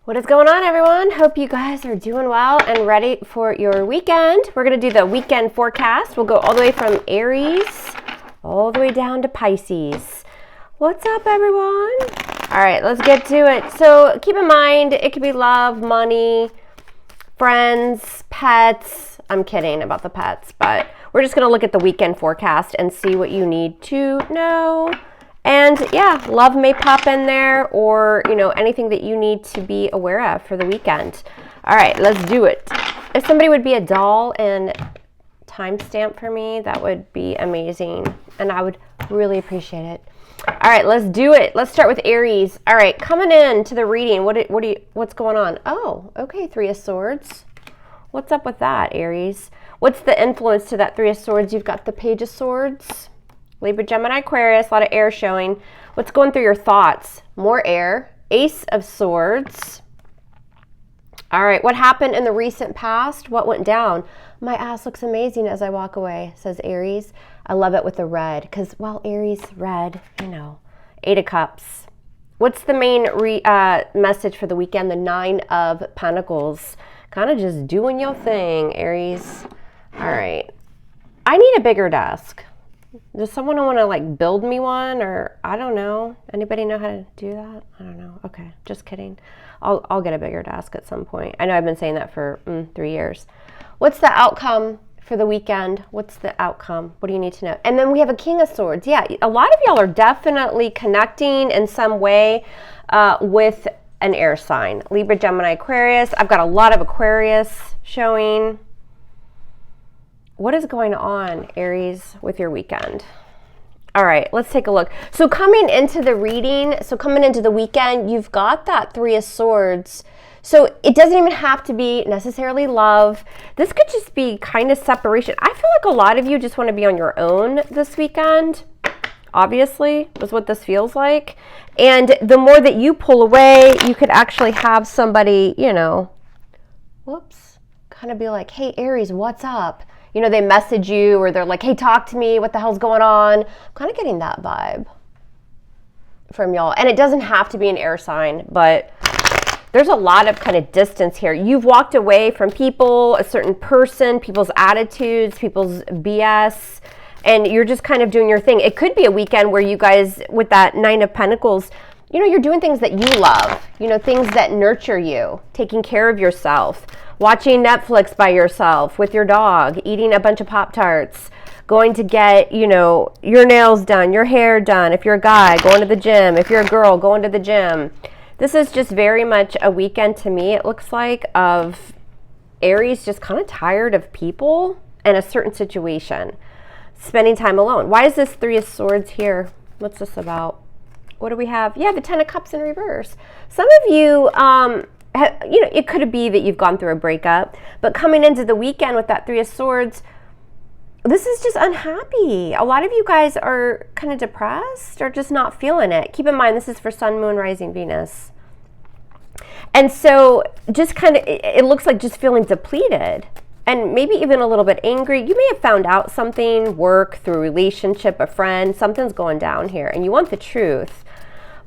What is going on, everyone? Hope you guys are doing well and ready for your weekend. We're going to do the weekend forecast. We'll go all the way from Aries all the way down to Pisces. What's up, everyone? All right, let's get to it. So keep in mind, it could be love, money, friends, pets. I'm kidding about the pets, but we're just going to look at the weekend forecast and see what you need to know. And yeah, love may pop in there, or, you know, anything that you need to be aware of for the weekend. All right, let's do it. If somebody would be a doll and timestamp for me, that would be amazing. And I would really appreciate it. All right, let's do it. Let's start with Aries. All right, coming in to the reading, what's going on? Oh, okay, Three of Swords. What's up with that, Aries? What's the influence to that Three of Swords? You've got the Page of Swords. Libra, Gemini, Aquarius, a lot of air showing. What's going through your thoughts? More air. Ace of Swords. All right, what happened in the recent past? What went down? My ass looks amazing as I walk away, says Aries. I love it with the red because, well, Aries, red, you know. Eight of Cups. What's the main message for the weekend? The Nine of Pentacles. Kind of just doing your thing, Aries. All right. I need a bigger desk. Does someone want to like build me one, or I don't know. Anybody know how to do that? I don't know. Okay, just kidding. I'll get a bigger desk at some point. I know I've been saying that for 3 years. What's the outcome for the weekend? What's the outcome? What do you need to know? And then we have a King of Swords. Yeah, a lot of y'all are definitely connecting in some way with an air sign. Libra, Gemini, Aquarius. I've got a lot of Aquarius showing. What is going on, Aries, with your weekend? All right, let's take a look. So coming into the reading, coming into the weekend, you've got that Three of Swords. So it doesn't even have to be necessarily love. This could just be kind of separation. I feel like a lot of you just want to be on your own this weekend. Obviously, is what this feels like. And the more that you pull away, you could actually have somebody, you know, kind of be like, hey, Aries, what's up? You know, they message you, or they're like, hey, talk to me. What the hell's going on? I'm kind of getting that vibe from y'all. And it doesn't have to be an air sign, but there's a lot of kind of distance here. You've walked away from people, a certain person, people's attitudes, people's BS, and you're just kind of doing your thing. It could be a weekend where you guys, with that Nine of Pentacles, you know, you're doing things that you love, you know, things that nurture you, taking care of yourself, watching Netflix by yourself with your dog, eating a bunch of Pop-Tarts, going to get, you know, your nails done, your hair done. If you're a guy, going to the gym. If you're a girl, going to the gym. This is just very much a weekend to me, it looks like, of Aries just kind of tired of people and a certain situation, spending time alone. Why is this Three of Swords here? What's this about? What do we have? Yeah, the Ten of Cups in reverse. Some of you, you know, it could be that you've gone through a breakup, but coming into the weekend with that Three of Swords, this is just unhappy. A lot of you guys are kind of depressed or just not feeling it. Keep in mind, this is for Sun, Moon, Rising, Venus. And so just kind of, it looks like just feeling depleted and maybe even a little bit angry. You may have found out something, work, through a relationship, a friend, something's going down here and you want the truth.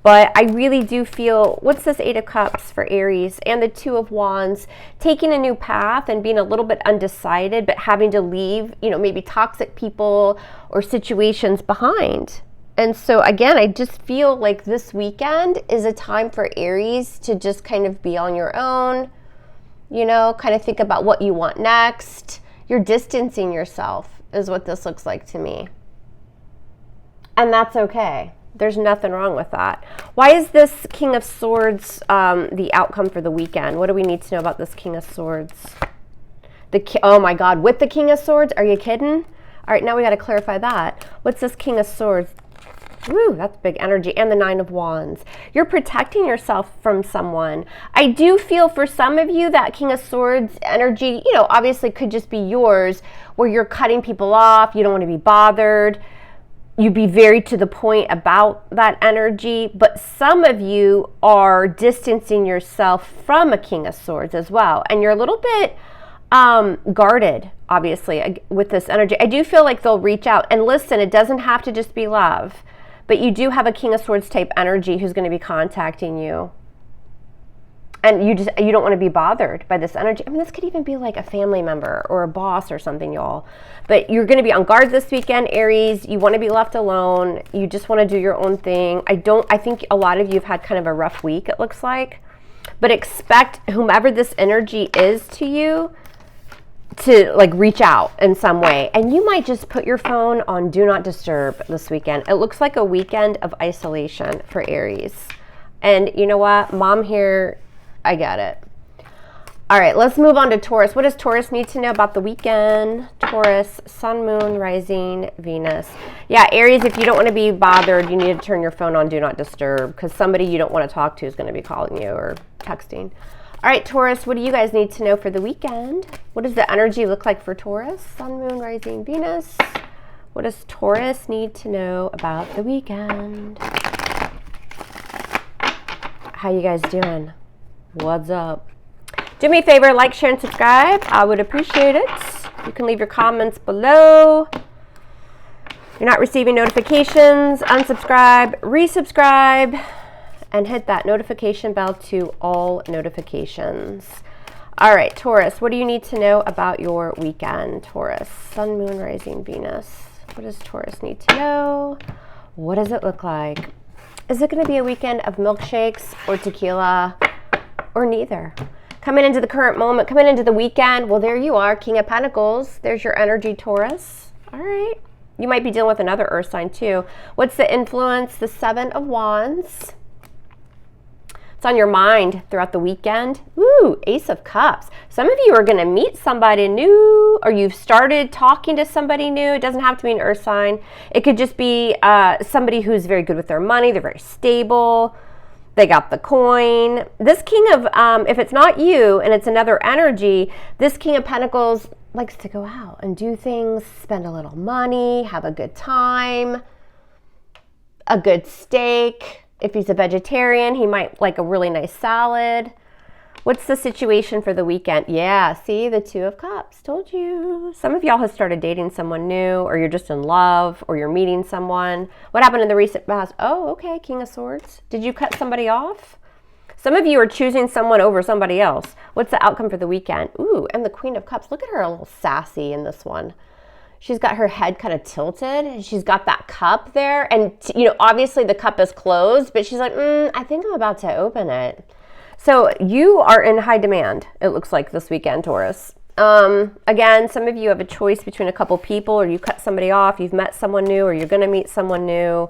But I really do feel, what's this Eight of Cups for Aries and the Two of Wands, taking a new path and being a little bit undecided, but having to leave, you know, maybe toxic people or situations behind. And so again, I just feel like this weekend is a time for Aries to just kind of be on your own, you know, kind of think about what you want next. You're distancing yourself is what this looks like to me. And that's okay. There's nothing wrong with that. Why is this King of Swords the outcome for the weekend? What do we need to know about this King of Swords? Oh my God, with the King of Swords? Are you kidding? All right, now we got to clarify that. What's this King of Swords? Woo, that's big energy. And the Nine of Wands. You're protecting yourself from someone. I do feel for some of you that King of Swords energy, you know, obviously could just be yours, where you're cutting people off. You don't want to be bothered. You be very to the point about that energy, but some of you are distancing yourself from a King of Swords as well, and you're a little bit guarded, obviously, with this energy. I do feel like they'll reach out, and listen, it doesn't have to just be love, but you do have a King of Swords type energy who's going to be contacting you. And you don't want to be bothered by this energy. I mean, this could even be like a family member or a boss or something, y'all. But you're going to be on guard this weekend, Aries. You want to be left alone. You just want to do your own thing. I think a lot of you have had kind of a rough week, it looks like. But expect whomever this energy is to you to like reach out in some way. And you might just put your phone on Do Not Disturb this weekend. It looks like a weekend of isolation for Aries. And you know what? Mom here, I get it. All right, let's move on to Taurus. What does Taurus need to know about the weekend? Taurus, sun, moon, rising, Venus. Yeah, Aries, if you don't want to be bothered, you need to turn your phone on Do Not Disturb because somebody you don't want to talk to is going to be calling you or texting. All right, Taurus, what do you guys need to know for the weekend? What does the energy look like for Taurus? Sun, moon, rising, Venus. What does Taurus need to know about the weekend? How you guys doing? What's up? Do me a favor, like, share, and subscribe. I would appreciate it. You can leave your comments below. If you're not receiving notifications, unsubscribe, resubscribe, and hit that notification bell to all notifications. All right, Taurus, what do you need to know about your weekend? Taurus, sun, moon, rising, Venus. What does Taurus need to know? What does it look like? Is it going to be a weekend of milkshakes or tequila or neither? Coming into the current moment, coming into the weekend, well, there you are, King of Pentacles. There's your energy, Taurus. All right. You might be dealing with another earth sign, too. What's the influence? The Seven of Wands. It's on your mind throughout the weekend. Ooh, Ace of Cups. Some of you are going to meet somebody new, or you've started talking to somebody new. It doesn't have to be an earth sign. It could just be somebody who's very good with their money. They're very stable. They got the coin. This King of, if it's not you and it's another energy, this King of Pentacles likes to go out and do things, spend a little money, have a good time, a good steak. If he's a vegetarian, he might like a really nice salad. What's the situation for the weekend? Yeah, see, the Two of Cups. Told you. Some of y'all have started dating someone new, or you're just in love, or you're meeting someone. What happened in the recent past? Oh, okay, King of Swords. Did you cut somebody off? Some of you are choosing someone over somebody else. What's the outcome for the weekend? Ooh, and the Queen of Cups. Look at her, a little sassy in this one. She's got her head kind of tilted, and she's got that cup there. And, you know, obviously the cup is closed, but she's like, I think I'm about to open it. So you are in high demand, it looks like, this weekend, Taurus. Again, some of you have a choice between a couple people, or you cut somebody off, you've met someone new, or you're going to meet someone new.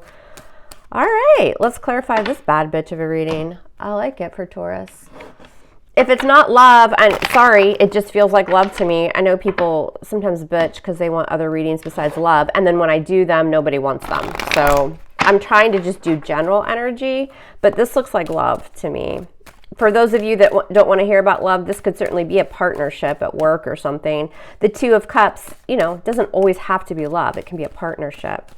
All right, let's clarify this bad bitch of a reading. I like it for Taurus. If it's not love, and sorry, it just feels like love to me. I know people sometimes bitch because they want other readings besides love, and then when I do them, nobody wants them. So I'm trying to just do general energy, but this looks like love to me. For those of you that don't want to hear about love, this could certainly be a partnership at work or something. The Two of Cups, you know, doesn't always have to be love. It can be a partnership.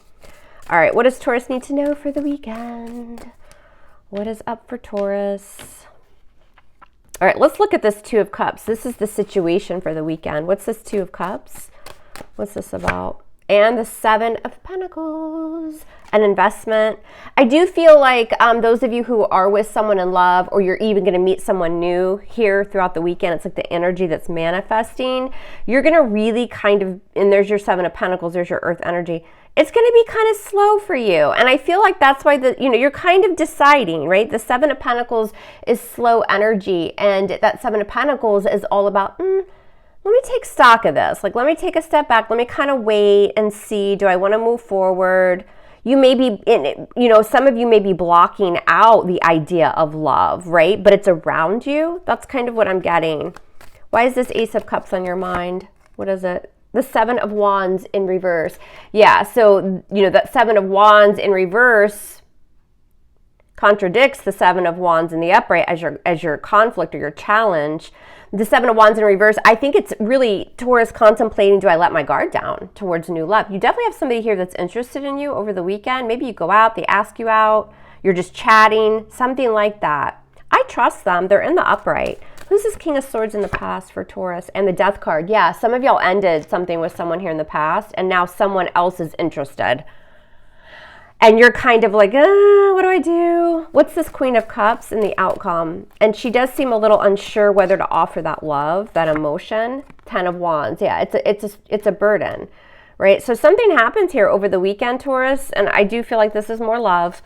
All right, what does Taurus need to know for the weekend? What is up for Taurus? All right, let's look at this Two of Cups. This is the situation for the weekend. What's this Two of Cups? What's this about? And the Seven of Pentacles, an investment. I do feel like those of you who are with someone in love, or you're even going to meet someone new here throughout the weekend, it's like the energy that's manifesting. You're going to really kind of, and there's your Seven of Pentacles, there's your earth energy. It's going to be kind of slow for you. And I feel like that's why you're kind of deciding, right? The Seven of Pentacles is slow energy. And that Seven of Pentacles is all about, let me take stock of this. Like, let me take a step back. Let me kind of wait and see. Do I want to move forward? You may be, some of you may be blocking out the idea of love, right? But it's around you. That's kind of what I'm getting. Why is this Ace of Cups on your mind? What is it? The Seven of Wands in reverse. Yeah, so, that Seven of Wands in reverse contradicts the Seven of Wands in the upright as your conflict or your challenge. The Seven of Wands in reverse, I think it's really Taurus contemplating, do I let my guard down towards new love? You definitely have somebody here that's interested in you over the weekend. Maybe you go out, they ask you out, you're just chatting, something like that. I trust them. They're in the upright. Who's this King of Swords in the past for Taurus? And the Death card. Yeah, some of y'all ended something with someone here in the past, and now someone else is interested. And you're kind of like, what do I do? What's this Queen of Cups in the outcome? And she does seem a little unsure whether to offer that love, that emotion. 10 of Wands. Yeah, it's a burden, right? So something happens here over the weekend, Taurus, and I do feel like this is more love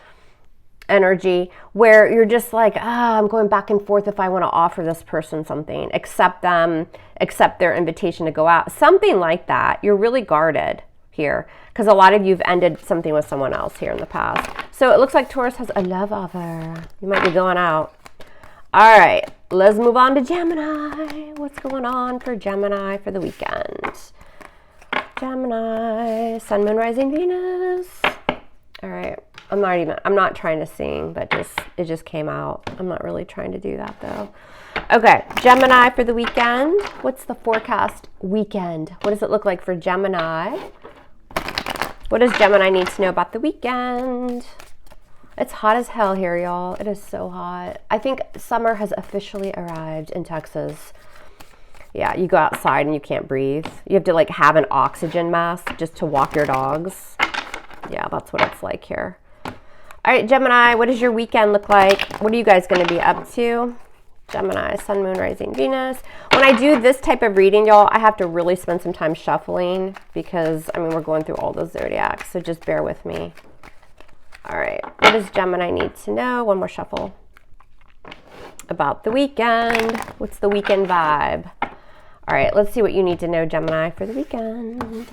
energy, where you're just like, I'm going back and forth if I want to offer this person something, accept their invitation to go out, something like that. You're really guarded here because a lot of you've ended something with someone else here in the past. So it looks like Taurus has a love offer. You might be going out. All right, let's move on to Gemini. What's going on for Gemini for the weekend? Gemini, Sun, Moon, Rising, Venus. All right. I'm not trying to sing, but it just came out. I'm not really trying to do that though. Okay, Gemini for the weekend. What's the forecast weekend? What does it look like for Gemini? What does Gemini need to know about the weekend? It's hot as hell here, y'all. It is so hot. I think summer has officially arrived in Texas. Yeah, you go outside and you can't breathe. You have to like have an oxygen mask just to walk your dogs. Yeah, that's what it's like here. All right, Gemini, what does your weekend look like? What are you guys going to be up to? Gemini, Sun, Moon, Rising, Venus. When I do this type of reading, y'all, I have to really spend some time shuffling because, I mean, we're going through all the zodiacs, so just bear with me. All right, what does Gemini need to know? One more shuffle. About the weekend. What's the weekend vibe? All right, let's see what you need to know, Gemini, for the weekend.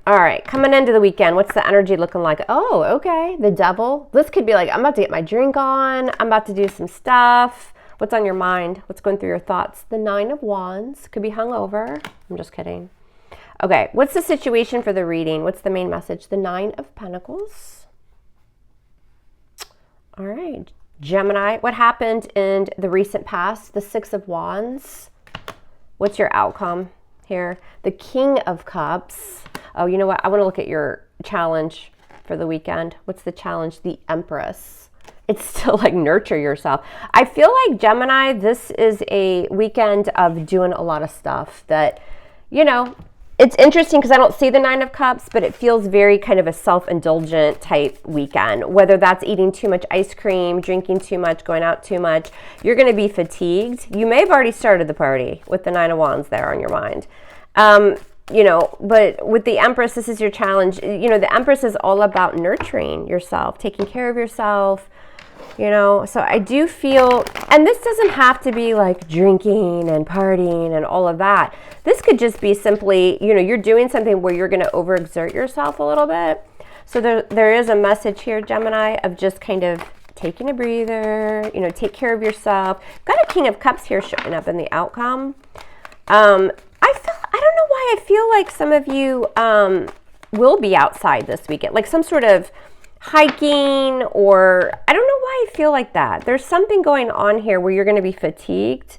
All right, coming into the weekend, what's the energy looking like? Oh, okay, the Devil. This could be like, I'm about to get my drink on. I'm about to do some stuff. What's on your mind? What's going through your thoughts? The 9 of Wands. Could be hungover. I'm just kidding. Okay, what's the situation for the reading? What's the main message? The 9 of Pentacles. All right, Gemini. What happened in the recent past? The 6 of Wands. What's your outcome here? The King of Cups. Oh, you know what? I want to look at your challenge for the weekend. What's the challenge? The Empress. It's still like nurture yourself. I feel like Gemini, this is a weekend of doing a lot of stuff that, you know, it's interesting because I don't see the 9 of Cups, but it feels very kind of a self-indulgent type weekend. Whether that's eating too much ice cream, drinking too much, going out too much, you're going to be fatigued. You may have already started the party with the 9 of Wands there on your mind. You know, but with the Empress, this is your challenge. You know, the Empress is all about nurturing yourself, taking care of yourself, you know. So I do feel, and this doesn't have to be like drinking and partying and all of that. This could just be simply, you know, you're doing something where you're going to overexert yourself a little bit. So there is a message here, Gemini, of just kind of taking a breather, you know, take care of yourself. Got a King of Cups here showing up in the outcome. I don't know why I feel like some of you will be outside this weekend, like some sort of hiking, or I don't know why I feel like that. There's something going on here where you're going to be fatigued.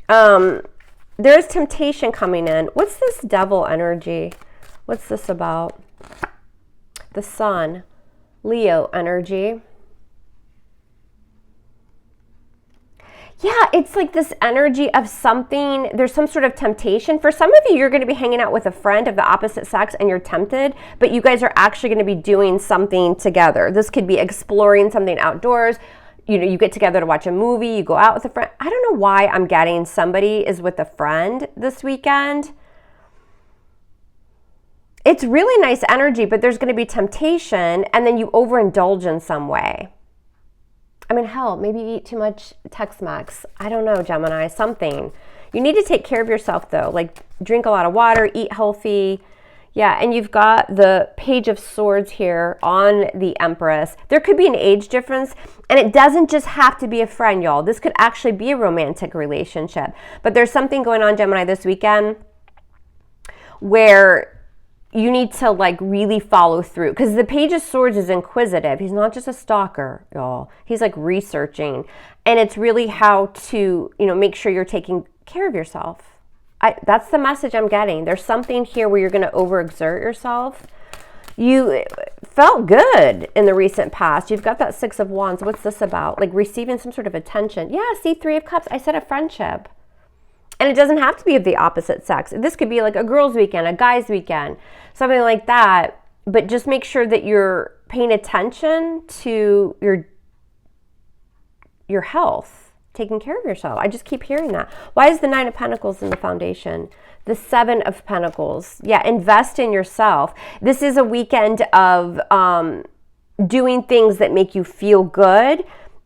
There's temptation coming in. What's this Devil energy? What's this about? The Sun, Leo energy. Yeah, it's like this energy of something, there's some sort of temptation. For some of you, you're going to be hanging out with a friend of the opposite sex and you're tempted, but you guys are actually going to be doing something together. This could be exploring something outdoors. You know, you get together to watch a movie, you go out with a friend. I don't know why I'm getting somebody is with a friend this weekend. It's really nice energy, but there's going to be temptation, and then you overindulge in some way. I mean, hell, maybe you eat too much Tex-Mex. I don't know, Gemini, something. You need to take care of yourself, though. Like, drink a lot of water, eat healthy. Yeah, and you've got the Page of Swords here on the Empress. There could be an age difference, and it doesn't just have to be a friend, y'all. This could actually be a romantic relationship. But there's something going on, Gemini, this weekend where you need to like really follow through, because the Page of Swords is inquisitive. He's not just a stalker, y'all. He's like researching, and it's really how to, you know, make sure you're taking care of yourself. That's the message I'm getting. There's something here where you're going to overexert yourself. You felt good in the recent past. You've got that 6 of Wands. What's this about? Like receiving some sort of attention. Yeah, see, 3 of Cups. I said a friendship. And it doesn't have to be of the opposite sex. This could be like a girl's weekend, a guy's weekend, something like that. But just make sure that you're paying attention to your health, taking care of yourself. I just keep hearing that. Why is the 9 of Pentacles in the foundation? The 7 of Pentacles. Yeah, invest in yourself. This is a weekend of doing things that make you feel good.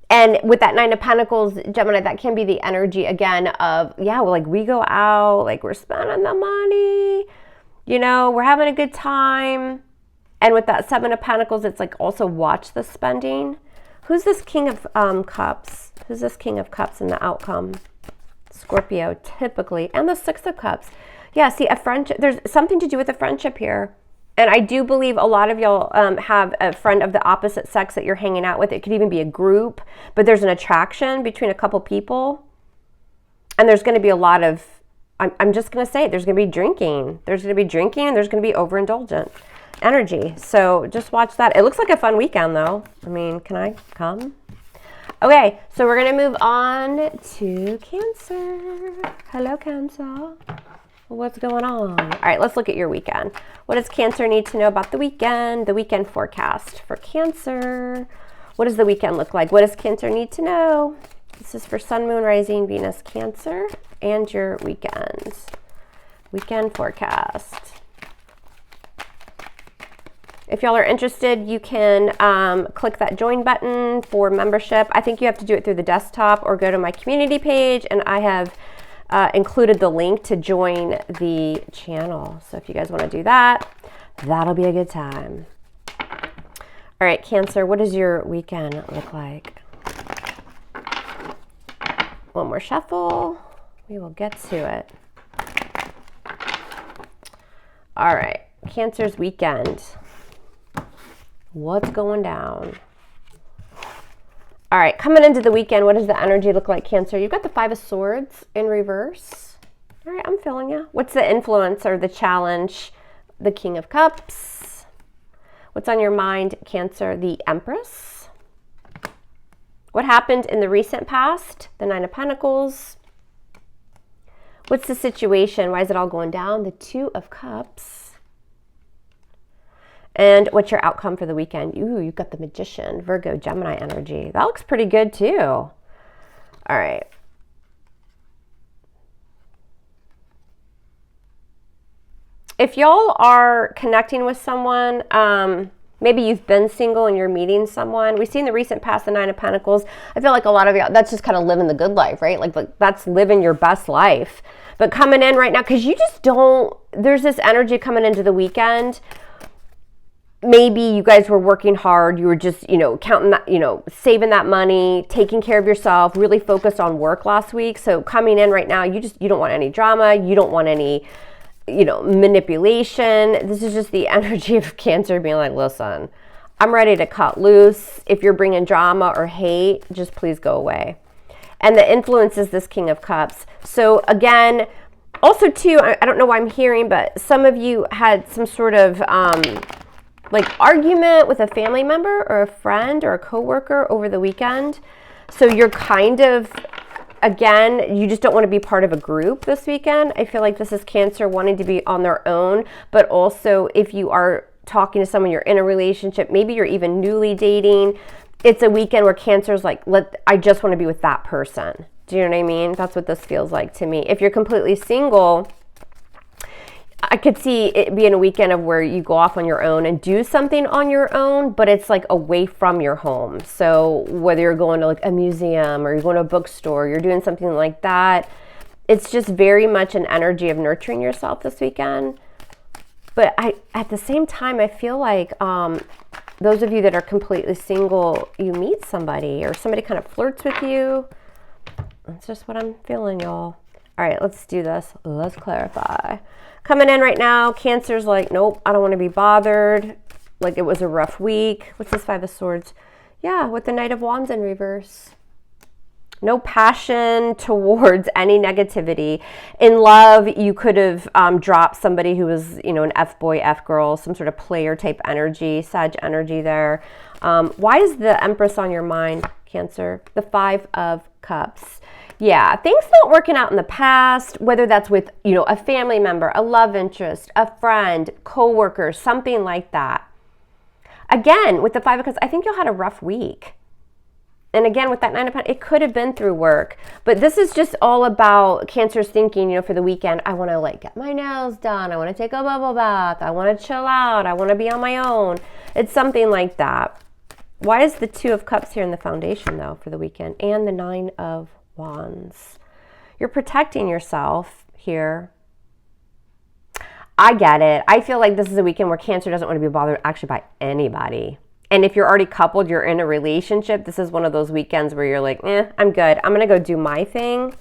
And with that 9 of Pentacles, Gemini, that can be the energy again of, yeah, well, like we go out, like we're spending the money, you know, we're having a good time. And with that 7 of Pentacles, it's like also watch the spending. Who's this King of Cups? Who's this King of Cups in the outcome? Scorpio, typically. And the 6 of Cups. Yeah, see, a friendship. There's something to do with a friendship here. And I do believe a lot of y'all have a friend of the opposite sex that you're hanging out with. It could even be a group. But there's an attraction between a couple people. And there's going to be a lot of, I'm just going to say it, there's going to be drinking. There's going to be drinking and there's going to be overindulgent energy. So just watch that. It looks like a fun weekend though. I mean, can I come? Okay, so we're going to move on to Cancer. Hello, Cancer. What's going on? All right, let's look at your weekend. What does Cancer need to know about the weekend? The weekend forecast for Cancer. What does the weekend look like? What does Cancer need to know? This is for Sun, Moon, Rising, Venus, Cancer, and your weekends. Weekend forecast. If y'all are interested, you can click that join button for membership. I think you have to do it through the desktop or go to my community page, and I have included the link to join the channel. So if you guys want to do that, that'll be a good time. All right, Cancer, what does your weekend look like? One more shuffle. We will get to it. All right, Cancer's weekend. What's going down? All right, coming into the weekend, what does the energy look like, Cancer? You've got the 5 of Swords in reverse. All right, I'm feeling you. What's the influence or the challenge? The King of Cups. What's on your mind, Cancer? The Empress. What happened in the recent past? The 9 of Pentacles. What's the situation? Why is it all going down? The 2 of Cups. And what's your outcome for the weekend? Ooh, you've got the Magician, Virgo, Gemini energy. That looks pretty good too. All right. If y'all are connecting with someone, maybe you've been single and you're meeting someone. We've seen the recent past, the 9 of Pentacles. I feel like a lot of y'all, that's just kind of living the good life, right? Like that's living your best life. But coming in right now, because you just don't, there's this energy coming into the weekend. Maybe you guys were working hard. You were just, counting that, saving that money, taking care of yourself, really focused on work last week. So coming in right now, you don't want any drama. You don't want any, manipulation. This is just the energy of Cancer being like, listen, I'm ready to cut loose. If you're bringing drama or hate, just please go away. And the influence is this King of Cups. So again, also too, I don't know why I'm hearing, but some of you had some sort of, argument with a family member or a friend or a coworker over the weekend. So you're kind of, again, you just don't want to be part of a group this weekend. I feel like this is Cancer wanting to be on their own, but also if you are talking to someone, you're in a relationship, maybe you're even newly dating, it's a weekend where Cancer's like, I just want to be with that person. Do you know what I mean? That's what this feels like to me. If you're completely single, I could see it being a weekend of where you go off on your own and do something on your own, but it's like away from your home. So whether you're going to like a museum or you're going to a bookstore, you're doing something like that, it's just very much an energy of nurturing yourself this weekend. But at the same time, I feel like those of you that are completely single, you meet somebody or somebody kind of flirts with you. That's just what I'm feeling, y'all. All right, let's do this. Let's clarify. Coming in right now, Cancer's like, nope, I don't want to be bothered. Like it was a rough week. What's this 5 of Swords? Yeah, with the Knight of Wands in reverse. No passion towards any negativity. In love, you could have dropped somebody who was, an F-boy, F-girl, some sort of player type energy, Sag energy there. Why is the Empress on your mind, Cancer? The 5 of Cups. Yeah, things not working out in the past, whether that's with, a family member, a love interest, a friend, coworker, something like that. Again, with the Five of Cups, I think you had a rough week. And again, with that Nine of Pentacles, it could have been through work. But this is just all about Cancer's thinking, for the weekend, I want to get my nails done. I want to take a bubble bath. I want to chill out. I want to be on my own. It's something like that. Why is the Two of Cups here in the foundation, though, for the weekend? And the Nine of Wands. You're protecting yourself here. I get it. I feel like this is a weekend where Cancer doesn't want to be bothered actually by anybody. And if you're already coupled, you're in a relationship, this is one of those weekends where you're like, I'm good. I'm going to go do my thing.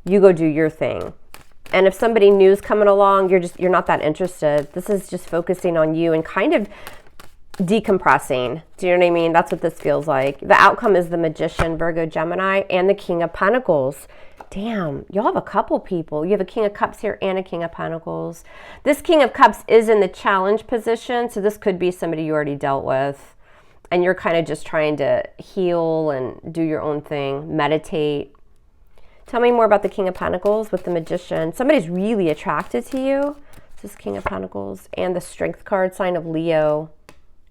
You go do your thing. And if somebody new's coming along, you're not that interested. This is just focusing on you and kind of decompressing. Do you know what I mean? That's what this feels like. The outcome is the Magician, Virgo, Gemini, and the King of Pentacles. Damn, y'all have a couple people. You have a King of Cups here and a King of Pentacles. This King of Cups is in the challenge position, so this could be somebody you already dealt with. And you're kind of just trying to heal and do your own thing, meditate. Tell me more about the King of Pentacles with the Magician. Somebody's really attracted to you. This is King of Pentacles. And the Strength card, sign of Leo.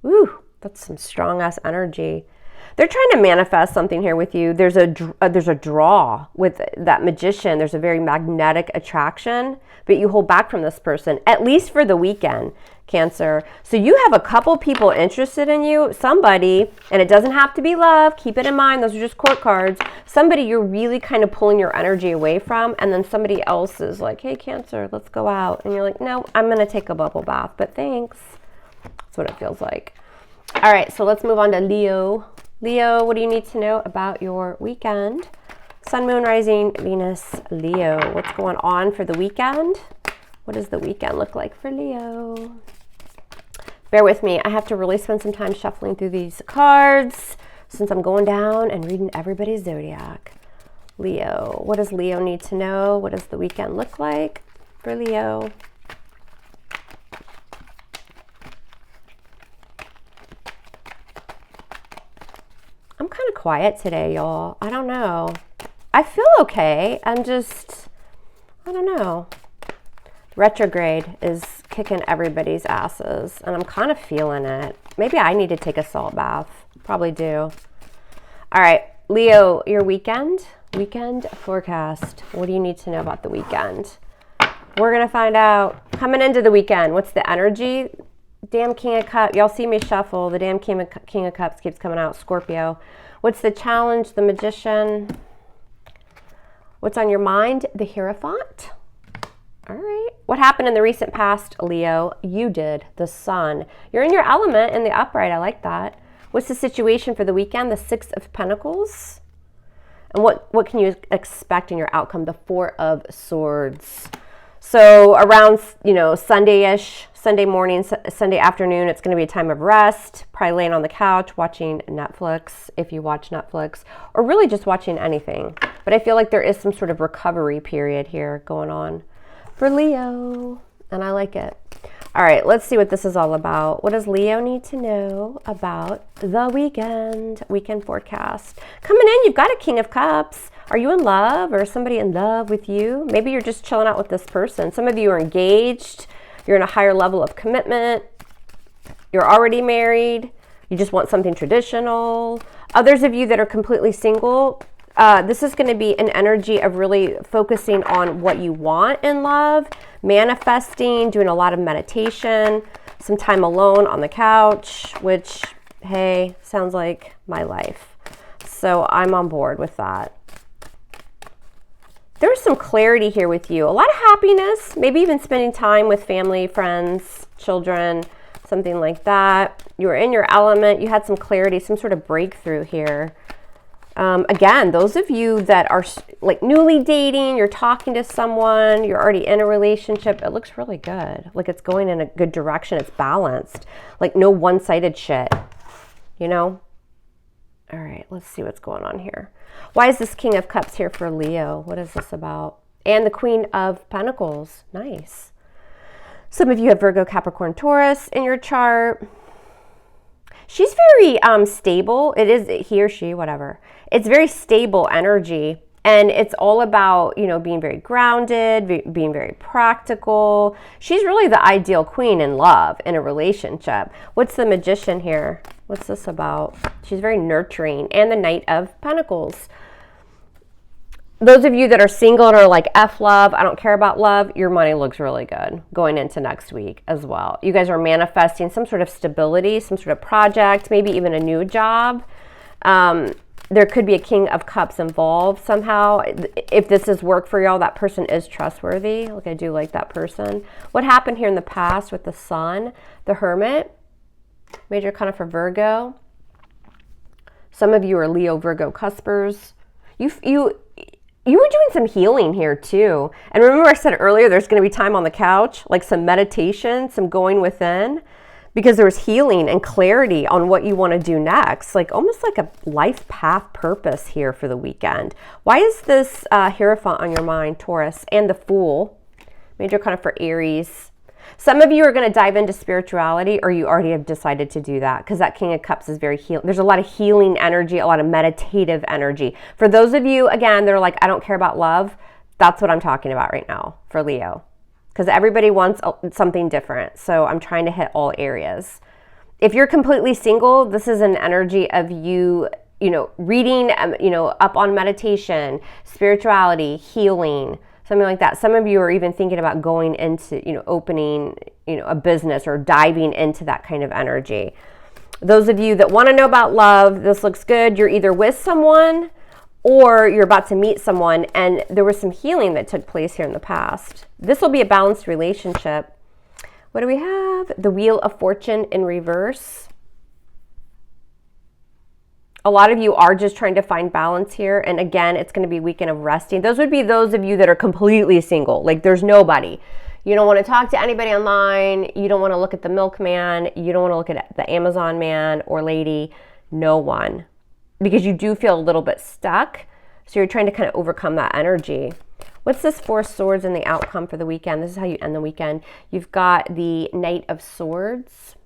Ooh, that's some strong-ass energy. They're trying to manifest something here with you. There's a draw with that Magician. There's a very magnetic attraction, but you hold back from this person, at least for the weekend, Cancer. So you have a couple people interested in you, somebody, and it doesn't have to be love. Keep it in mind. Those are just court cards. Somebody you're really kind of pulling your energy away from, and then somebody else is like, hey, Cancer, let's go out. And you're like, no, I'm going to take a bubble bath, but thanks. That's what it feels like. All right, so let's move on to Leo. Leo, what do you need to know about your weekend? Sun, Moon, Rising, Venus, Leo. What's going on for the weekend? What does the weekend look like for Leo? Bear with me. I have to really spend some time shuffling through these cards since I'm going down and reading everybody's zodiac. Leo. What does Leo need to know? What does the weekend look like for Leo? I'm kind of quiet today, y'all. I don't know. I feel okay. I don't know. Retrograde is kicking everybody's asses, and I'm kind of feeling it. Maybe I need to take a salt bath. Probably do. All right, Leo, your weekend forecast. What do you need to know about the weekend? We're going to find out. Coming into the weekend, what's the energy? Damn King of Cups. Y'all see me shuffle. The damn King of Cups keeps coming out. Scorpio. What's the challenge? The Magician. What's on your mind? The Hierophant. All right. What happened in the recent past, Leo? You did. The Sun. You're in your element in the upright. I like that. What's the situation for the weekend? The Six of Pentacles. And what can you expect in your outcome? The Four of Swords. So around, Sunday-ish, Sunday morning, Sunday afternoon, it's going to be a time of rest, probably laying on the couch, watching Netflix, if you watch Netflix, or really just watching anything. But I feel like there is some sort of recovery period here going on for Leo, and I like it. All right, let's see what this is all about. What does Leo need to know about the weekend forecast? Coming in, you've got a King of Cups. Are you in love, or is somebody in love with you? Maybe you're just chilling out with this person. Some of you are engaged. You're in a higher level of commitment. You're already married. You just want something traditional. Others of you that are completely single, this is going to be an energy of really focusing on what you want in love, manifesting, doing a lot of meditation, some time alone on the couch, which, hey, sounds like my life. So I'm on board with that. There's some clarity here with you. A lot of happiness, maybe even spending time with family, friends, children, something like that. You were in your element. You had some clarity, some sort of breakthrough here. Again, those of you that are like newly dating, you're talking to someone, you're already in a relationship, it looks really good. Like it's going in a good direction. It's balanced. Like no one-sided shit, All right, let's see what's going on here. Why is this King of Cups here for Leo? What is this about? And the Queen of Pentacles. Nice. Some of you have Virgo, Capricorn, Taurus in your chart. She's very stable. It is he or she, whatever. It's very stable energy. And it's all about, you know, being very grounded, being very practical. She's really the ideal queen in love, in a relationship. What's the Magician here? What's this about? She's very nurturing. And the Knight of Pentacles. Those of you that are single and are like, F love, I don't care about love, your money looks really good going into next week as well. You guys are manifesting some sort of stability, some sort of project, maybe even a new job. There could be a King of Cups involved somehow. If this is work for y'all, that person is trustworthy. Like, I do like that person. What happened here in the past with the Sun, the Hermit, Major Arcana for Virgo. Some of you are Leo, Virgo cuspers. You were doing some healing here too. And remember I said earlier, there's going to be time on the couch, like some meditation, some going within. Because there was healing and clarity on what you want to do next, like almost like a life path purpose here for the weekend. Why is this Hierophant on your mind, Taurus, and the Fool? Major kind of for Aries. Some of you are going to dive into spirituality, or you already have decided to do that, because that King of Cups is very healing. There's a lot of healing energy, a lot of meditative energy. For those of you, again, that are like, I don't care about love, that's what I'm talking about right now for Leo. Because everybody wants something different. So I'm trying to hit all areas. If you're completely single, this is an energy of you, reading, up on meditation, spirituality, healing, something like that. Some of you are even thinking about going into, opening, a business or diving into that kind of energy. Those of you that want to know about love, this looks good. You're either with someone or you're about to meet someone, and there was some healing that took place here in the past. This will be a balanced relationship. What do we have? The Wheel of Fortune in reverse. A lot of you are just trying to find balance here, and again, it's going to be a weekend of resting. Those would be those of you that are completely single, like there's nobody. You don't want to talk to anybody online. You don't want to look at the milkman. You don't want to look at the Amazon man or lady. No one. Because you do feel a little bit stuck. So you're trying to kind of overcome that energy. What's this Four of Swords and the outcome for the weekend? This is how you end the weekend. You've got the Knight of Swords.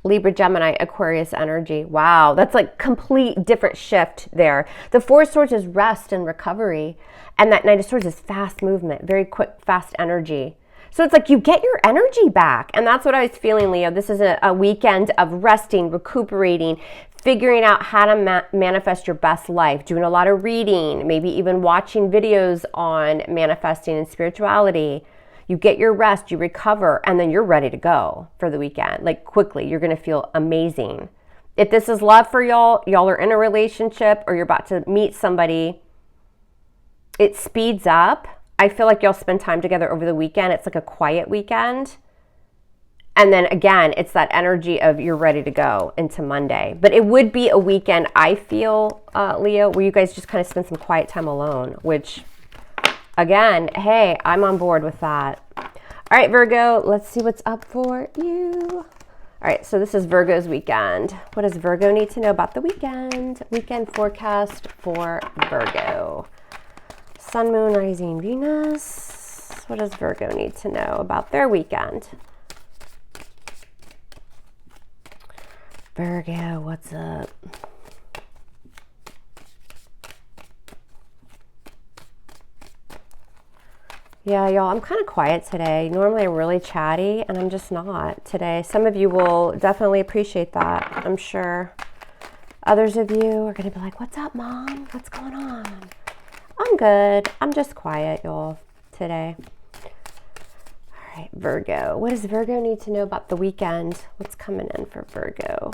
Libra, Gemini, Aquarius energy. Wow, that's like complete different shift there. The Four of Swords is rest and recovery. And that Knight of Swords is fast movement, very quick, fast energy. So it's like you get your energy back. And that's what I was feeling, Leo. This is a weekend of resting, recuperating, figuring out how to manifest your best life, doing a lot of reading, maybe even watching videos on manifesting and spirituality. You get your rest, you recover, and then you're ready to go for the weekend. Like quickly, you're going to feel amazing. If this is love for y'all are in a relationship or you're about to meet somebody, it speeds up. I feel like y'all spend time together over the weekend. It's like a quiet weekend. And then again, it's that energy of you're ready to go into Monday. But it would be a weekend, I feel, Leo, where you guys just kind of spend some quiet time alone, which, again, hey, I'm on board with that. All right, Virgo, let's see what's up for you. All right, so this is Virgo's weekend. What does Virgo need to know about the weekend? Weekend forecast for Virgo. Sun, Moon, Rising, Venus. What does Virgo need to know about their weekend? Virgo, what's up? Yeah, y'all, I'm kind of quiet today. Normally I'm really chatty, and I'm just not today. Some of you will definitely appreciate that, I'm sure. Others of you are going to be like, what's up, Mom? What's going on? I'm good. I'm just quiet, y'all, today. All right, Virgo. What does Virgo need to know about the weekend? What's coming in for Virgo?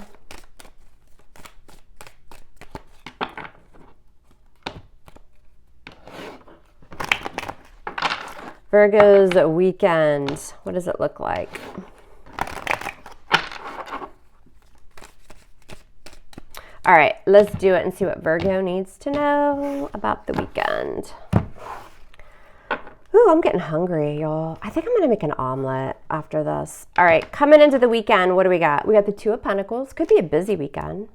Virgo's weekend. What does it look like? All right, let's do it and see what Virgo needs to know about the weekend. Ooh, I'm getting hungry, y'all. I think I'm going to make an omelet after this. All right, coming into the weekend, what do we got? We got the Two of Pentacles. Could be a busy weekend.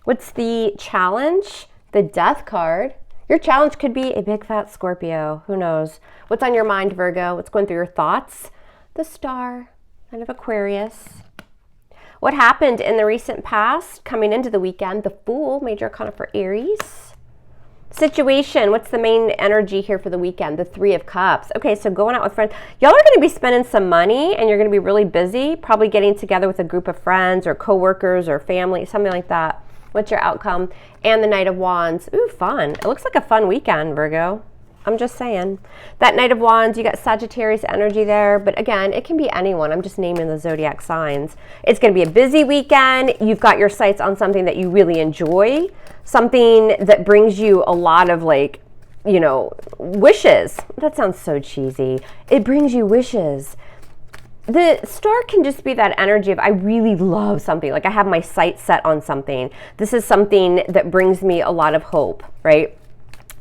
What's the challenge? The Death card. Your challenge could be a big fat Scorpio. Who knows? What's on your mind, Virgo? What's going through your thoughts? The Star, kind of Aquarius. What happened in the recent past coming into the weekend? The Fool, Major Arcana for Aries. Situation, what's the main energy here for the weekend? The Three of Cups. Okay, so going out with friends. Y'all are going to be spending some money and you're going to be really busy, probably getting together with a group of friends or coworkers or family, something like that. What's your outcome? And the Knight of Wands. Ooh, fun. It looks like a fun weekend, Virgo. I'm just saying. That Knight of Wands, you got Sagittarius energy there, but again, it can be anyone. I'm just naming the zodiac signs. It's going to be a busy weekend. You've got your sights on something that you really enjoy, something that brings you a lot of, like, you know, wishes. That sounds so cheesy. It brings you wishes. The star can just be that energy of, I really love something. Like, I have my sights set on something. This is something that brings me a lot of hope, right?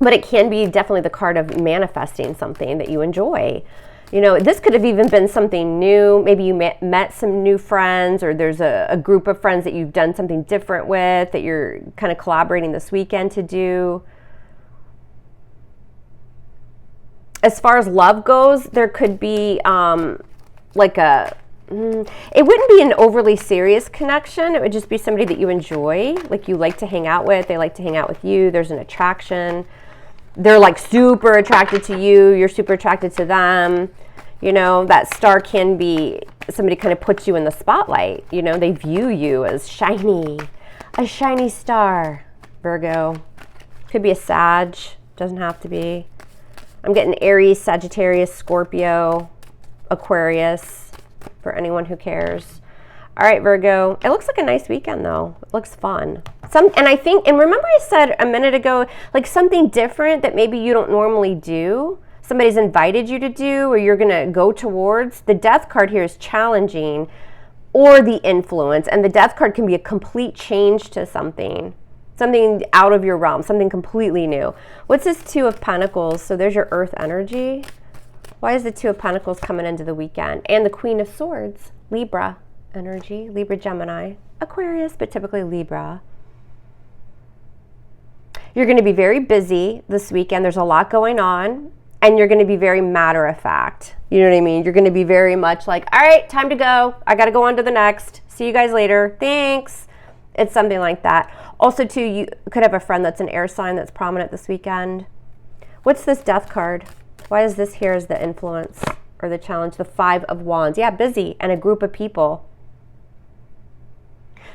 But it can be definitely the card of manifesting something that you enjoy. You know, this could have even been something new. Maybe you met some new friends, or there's a group of friends that you've done something different with that you're kind of collaborating this weekend to do. As far as love goes, there could be like it wouldn't be an overly serious connection. It would just be somebody that you enjoy, like you like to hang out with. They like to hang out with you. There's an attraction. They're like super attracted to you. You're super attracted to them. You know, that star can be somebody kind of puts you in the spotlight. You know, they view you as shiny, a shiny star, Virgo. Could be a Sag, doesn't have to be. I'm getting Aries, Sagittarius, Scorpio, Aquarius, for anyone who cares. All right, Virgo. It looks like a nice weekend, though. It looks fun. And I think, and remember I said a minute ago, like something different that maybe you don't normally do, somebody's invited you to do, or you're going to go towards. The Death card here is challenging, or the Influence. And the Death card can be a complete change to something out of your realm, something completely new. What's this Two of Pentacles? So there's your Earth energy. Why is the Two of Pentacles coming into the weekend? And the Queen of Swords, Libra energy, Libra, Gemini, Aquarius, but typically Libra. You're going to be very busy this weekend. There's a lot going on, and you're going to be very matter of fact. You know what I mean? You're going to be very much like, all right, time to go. I got to go on to the next. See you guys later. Thanks. It's something like that. Also, too, you could have a friend that's an air sign that's prominent this weekend. What's this Death card? Why is this here as the Influence or the challenge? The Five of Wands. Yeah, busy and a group of people.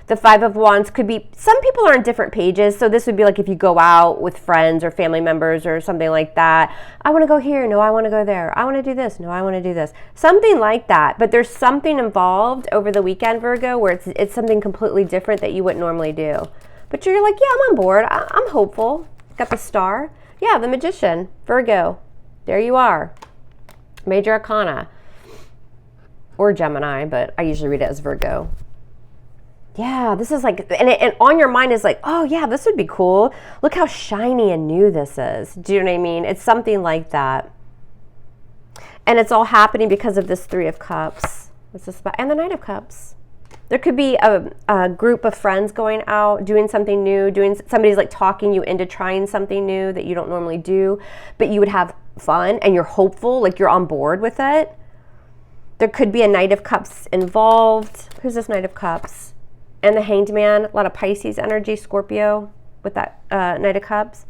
The Five of Wands could be, some people are on different pages. So this would be like if you go out with friends or family members or something like that. I want to go here. No, I want to go there. I want to do this. No, I want to do this. Something like that. But there's something involved over the weekend, Virgo, where it's something completely different that you wouldn't normally do. But you're like, yeah, I'm on board. I'm hopeful. Got the Star. Yeah, the Magician, Virgo. There you are. Major Arcana. Or Gemini, but I usually read it as Virgo. Yeah, this is like, and on your mind is like, oh yeah, this would be cool. Look how shiny and new this is. Do you know what I mean? It's something like that. And it's all happening because of this Three of Cups. What's this about? And the Knight of Cups. There could be a group of friends going out, doing something new, somebody's like talking you into trying something new that you don't normally do, but you would have fun and you're hopeful, like you're on board with it. There could be a Knight of Cups involved. Who's this Knight of Cups? And the Hanged Man, a lot of Pisces energy, Scorpio with that Knight of Cups.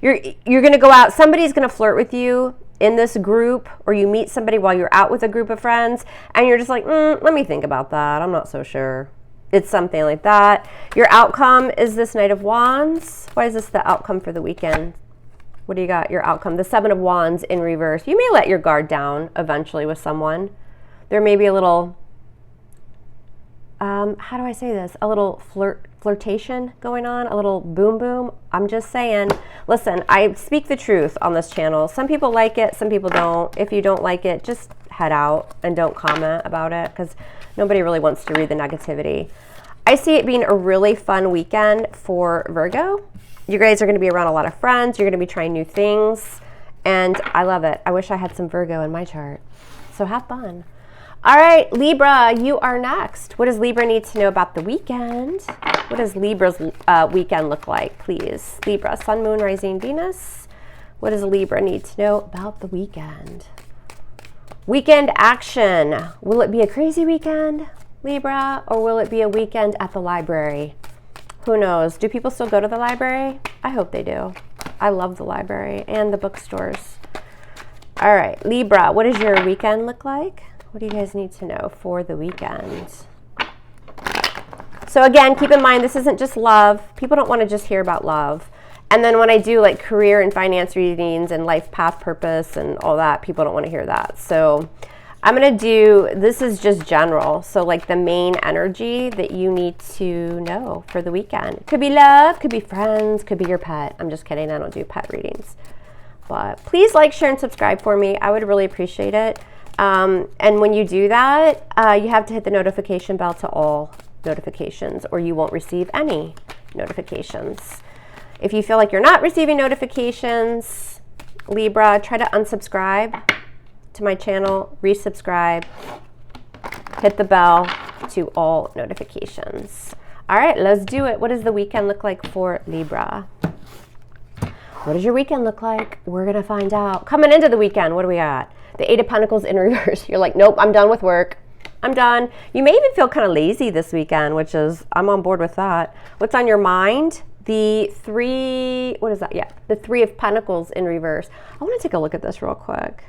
You're going to go out. Somebody's going to flirt with you in this group, or you meet somebody while you're out with a group of friends, and you're just like, let me think about that. I'm not so sure. It's something like that. Your outcome is this Knight of Wands. Why is this the outcome for the weekend? What do you got? Your outcome, the Seven of Wands in reverse. You may let your guard down eventually with someone. There may be a little... how do I say this? A little flirtation going on, a little boom boom. I'm just saying, listen, I speak the truth on this channel. Some people like it, some people don't. If you don't like it, just head out and don't comment about it, because nobody really wants to read the negativity. I see it being a really fun weekend for Virgo. You guys are going to be around a lot of friends. You're going to be trying new things, and I love it. I wish I had some Virgo in my chart. So have fun. All right, Libra, you are next. What does Libra need to know about the weekend? What does Libra's weekend look like, please? Libra, Sun, Moon, Rising, Venus. What does Libra need to know about the weekend? Weekend action. Will it be a crazy weekend, Libra, or will it be a weekend at the library? Who knows? Do people still go to the library? I hope they do. I love the library and the bookstores. All right, Libra, what does your weekend look like? What do you guys need to know for the weekend? So again, keep in mind, this isn't just love. People don't want to just hear about love. And then when I do like career and finance readings and life path purpose and all that, people don't want to hear that. So I'm going to do, this is just general. So like the main energy that you need to know for the weekend. Could be love, could be friends, could be your pet. I'm just kidding. I don't do pet readings. But please like, share, and subscribe for me. I would really appreciate it. And when you do that, you have to hit the notification bell to all notifications or you won't receive any notifications. If you feel like you're not receiving notifications, Libra, try to unsubscribe to my channel, resubscribe, hit the bell to all notifications. All right, let's do it. What does the weekend look like for Libra? What does your weekend look like? We're going to find out. Coming into the weekend, what do we got? The Eight of Pentacles in reverse. You're like, nope, I'm done with work. I'm done. You may even feel kind of lazy this weekend, which is, I'm on board with that. What's on your mind? The three, what is that? Yeah, the Three of Pentacles in reverse. I want to take a look at this real quick.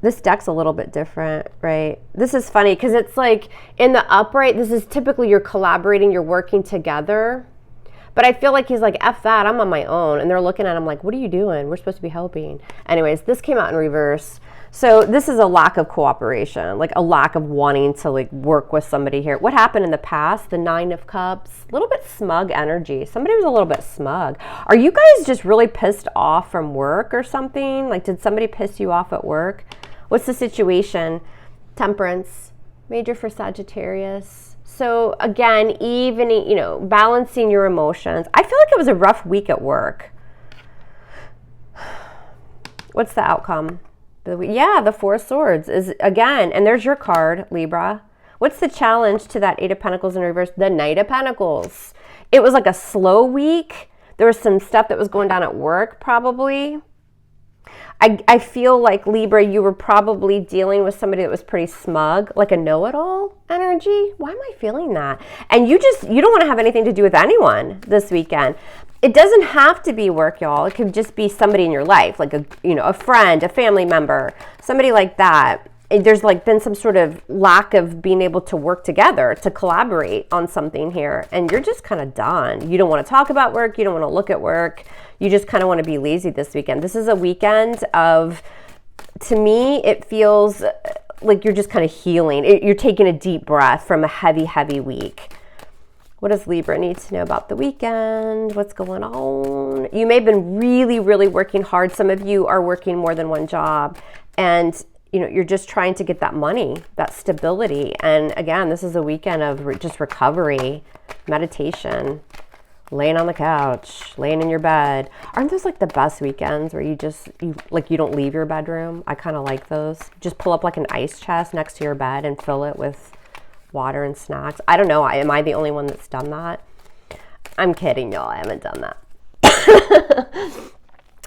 This deck's a little bit different, right? This is funny because it's like in the upright, this is typically you're collaborating, you're working together. But I feel like he's like, F that, I'm on my own. And they're looking at him like, what are you doing? We're supposed to be helping. Anyways, this came out in reverse. So this is a lack of cooperation, like a lack of wanting to like work with somebody here. What happened in the past? The Nine of Cups, a little bit smug energy. Somebody was a little bit smug. Are you guys just really pissed off from work or something? Like, did somebody piss you off at work? What's the situation? Temperance, major for Sagittarius. So again, even, you know, balancing your emotions. I feel like it was a rough week at work. What's the outcome? Yeah, the Four of Swords is again, and there's your card, Libra. What's the challenge to that Eight of Pentacles in reverse? The Knight of Pentacles. It was like a slow week. There was some stuff that was going down at work probably. I feel like, Libra, you were probably dealing with somebody that was pretty smug, like a know-it-all energy. Why am I feeling that? And you don't want to have anything to do with anyone this weekend. It doesn't have to be work, y'all. It could just be somebody in your life, like a friend, a family member, somebody like that. There's like been some sort of lack of being able to work together, to collaborate on something here. And you're just kind of done. You don't want to talk about work. You don't want to look at work. You just kind of want to be lazy this weekend. This is a weekend of, to me, it feels like you're just kind of healing. You're taking a deep breath from a heavy, heavy week. What does Libra need to know about the weekend? What's going on? You may have been really, really working hard. Some of you are working more than one job. And you know, you're just trying to get that money, that stability. And again, this is a weekend of just recovery, meditation, laying on the couch, laying in your bed. Aren't those like the best weekends where you don't leave your bedroom? I kind of like those. Just pull up like an ice chest next to your bed and fill it with water and snacks. I don't know. Am I the only one that's done that? I'm kidding, y'all. I haven't done that.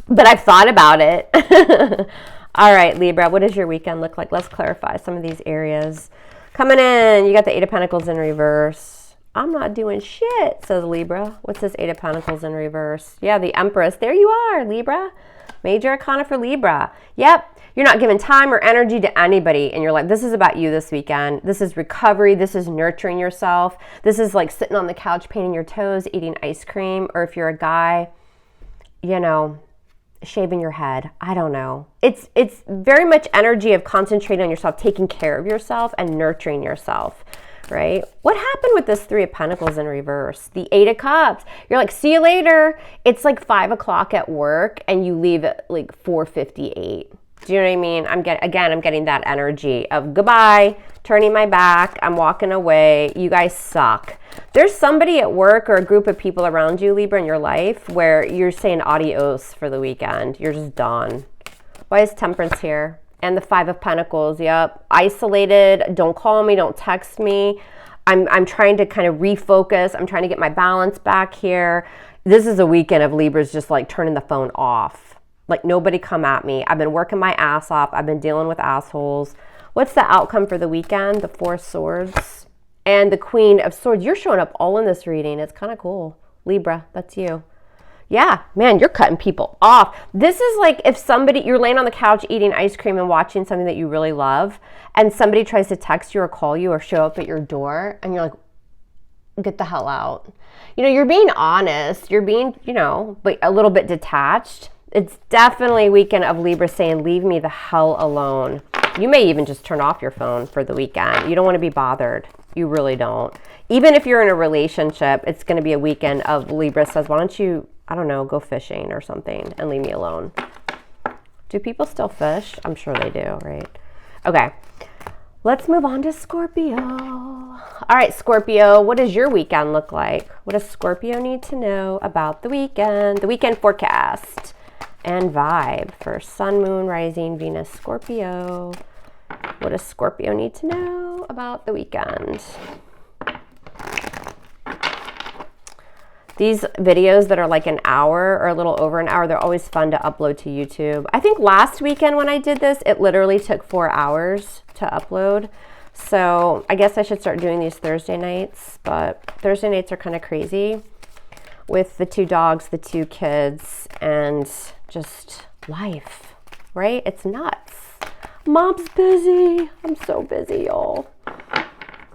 But I've thought about it. All right, Libra, what does your weekend look like? Let's clarify some of these areas. Coming in, you got the Eight of Pentacles in reverse. I'm not doing shit, says Libra. What's this Eight of Pentacles in reverse? Yeah, the Empress. There you are, Libra. Major Arcana for Libra. Yep, you're not giving time or energy to anybody in your life. This is about you this weekend. This is recovery. This is nurturing yourself. This is like sitting on the couch, painting your toes, eating ice cream. Or if you're a guy, you know, shaving your head. I don't know. It's very much energy of concentrating on yourself, taking care of yourself and nurturing yourself, right? What happened with this Three of Pentacles in reverse? The Eight of Cups. You're like, see you later. It's like 5 o'clock at work and you leave at like 4:58. Do you know what I mean? I'm getting that energy of goodbye, turning my back, I'm walking away, you guys suck. There's somebody at work or a group of people around you, Libra, in your life where you're saying adios for the weekend. You're just done. Why is Temperance here? And the Five of Pentacles, yep. Isolated, don't call me, don't text me. I'm trying to kind of refocus. I'm trying to get my balance back here. This is a weekend of Libras just like turning the phone off. Like, nobody come at me. I've been working my ass off. I've been dealing with assholes. What's the outcome for the weekend? The Four of Swords and the Queen of Swords. You're showing up all in this reading. It's kind of cool. Libra, that's you. Yeah, man, you're cutting people off. This is like if you're laying on the couch eating ice cream and watching something that you really love, and somebody tries to text you or call you or show up at your door, and you're like, get the hell out. You're being honest. You're being, but a little bit detached. It's definitely a weekend of Libra saying, leave me the hell alone. You may even just turn off your phone for the weekend. You don't want to be bothered. You really don't. Even if you're in a relationship, it's going to be a weekend of Libra says, why don't you, I don't know, go fishing or something and leave me alone. Do people still fish? I'm sure they do, right? Okay. Let's move on to Scorpio. All right, Scorpio, what does your weekend look like? What does Scorpio need to know about the weekend? The weekend forecast and vibe for Sun, Moon, Rising, Venus, Scorpio. What does Scorpio need to know about the weekend? These videos that are like an hour or a little over an hour, they're always fun to upload to YouTube. I think last weekend when I did this, it literally took 4 hours to upload. So I guess I should start doing these Thursday nights, but Thursday nights are kind of crazy with the 2 dogs, the 2 kids, and just life, right? It's nuts. Mom's busy. I'm so busy, y'all.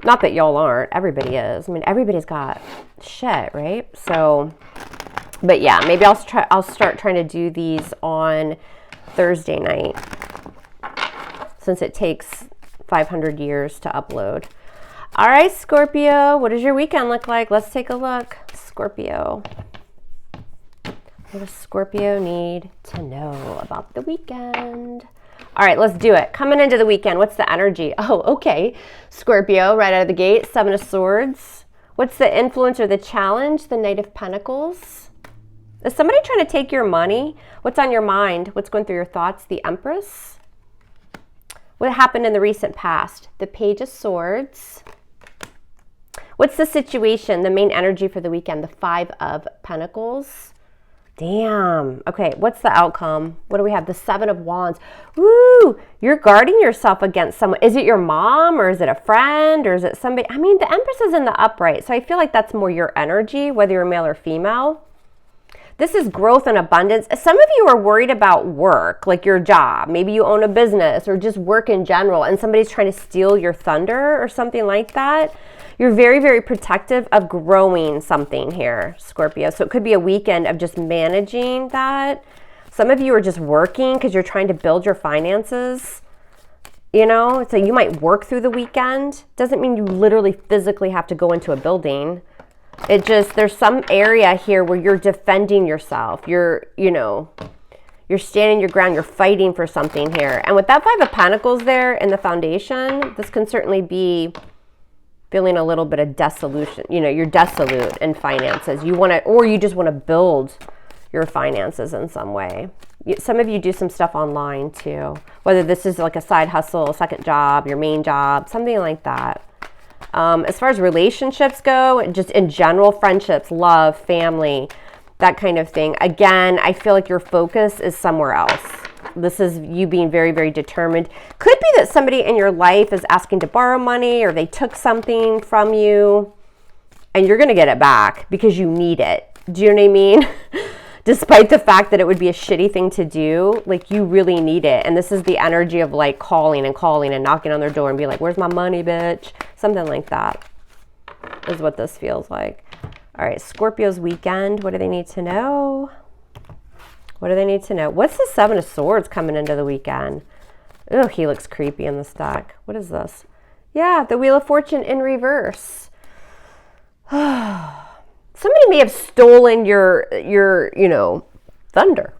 Not that y'all aren't. Everybody is. I mean, everybody's got shit, right? So, but yeah, maybe I'll start trying to do these on Thursday night since it takes 500 years to upload. All right, Scorpio, what does your weekend look like? Let's take a look. Scorpio. What does Scorpio need to know about the weekend? All right, let's do it. Coming into the weekend, what's the energy? Oh, okay. Scorpio, right out of the gate, 7 of Swords. What's the influence or the challenge? The Knight of Pentacles. Is somebody trying to take your money? What's on your mind? What's going through your thoughts? The Empress. What happened in the recent past? The Page of Swords. What's the situation, the main energy for the weekend? The 5 of Pentacles. Damn. Okay, what's the outcome? What do we have? The 7 of Wands. Woo! You're guarding yourself against someone. Is it your mom or is it a friend or is it somebody? I mean, the Empress is in the upright, so I feel like that's more your energy, whether you're male or female. This is growth and abundance. Some of you are worried about work, like your job. Maybe you own a business or just work in general, and somebody's trying to steal your thunder or something like that. You're very, very protective of growing something here, Scorpio. So it could be a weekend of just managing that. Some of you are just working because you're trying to build your finances. So you might work through the weekend. Doesn't mean you literally physically have to go into a building. It just, there's some area here where you're defending yourself. You're standing your ground. You're fighting for something here. And with that 5 of Pentacles there in the foundation, this can certainly be feeling a little bit of dissolution. You're desolate in finances. Or you just want to build your finances in some way. Some of you do some stuff online too, whether this is like a side hustle, a second job, your main job, something like that. As far as relationships go, just in general, friendships, love, family, that kind of thing. Again, I feel like your focus is somewhere else. This is you being very, very determined. Could be that somebody in your life is asking to borrow money or they took something from you and you're going to get it back because you need it. Do you know what I mean? Despite the fact that it would be a shitty thing to do, like you really need it. And this is the energy of like calling and knocking on their door and being like, where's my money, bitch? Something like that is what this feels like. All right, Scorpio's weekend. What do they need to know? What do they need to know? What's the 7 of Swords coming into the weekend? Oh, he looks creepy in this deck. What is this? Yeah, the Wheel of Fortune in reverse. Somebody may have stolen your thunder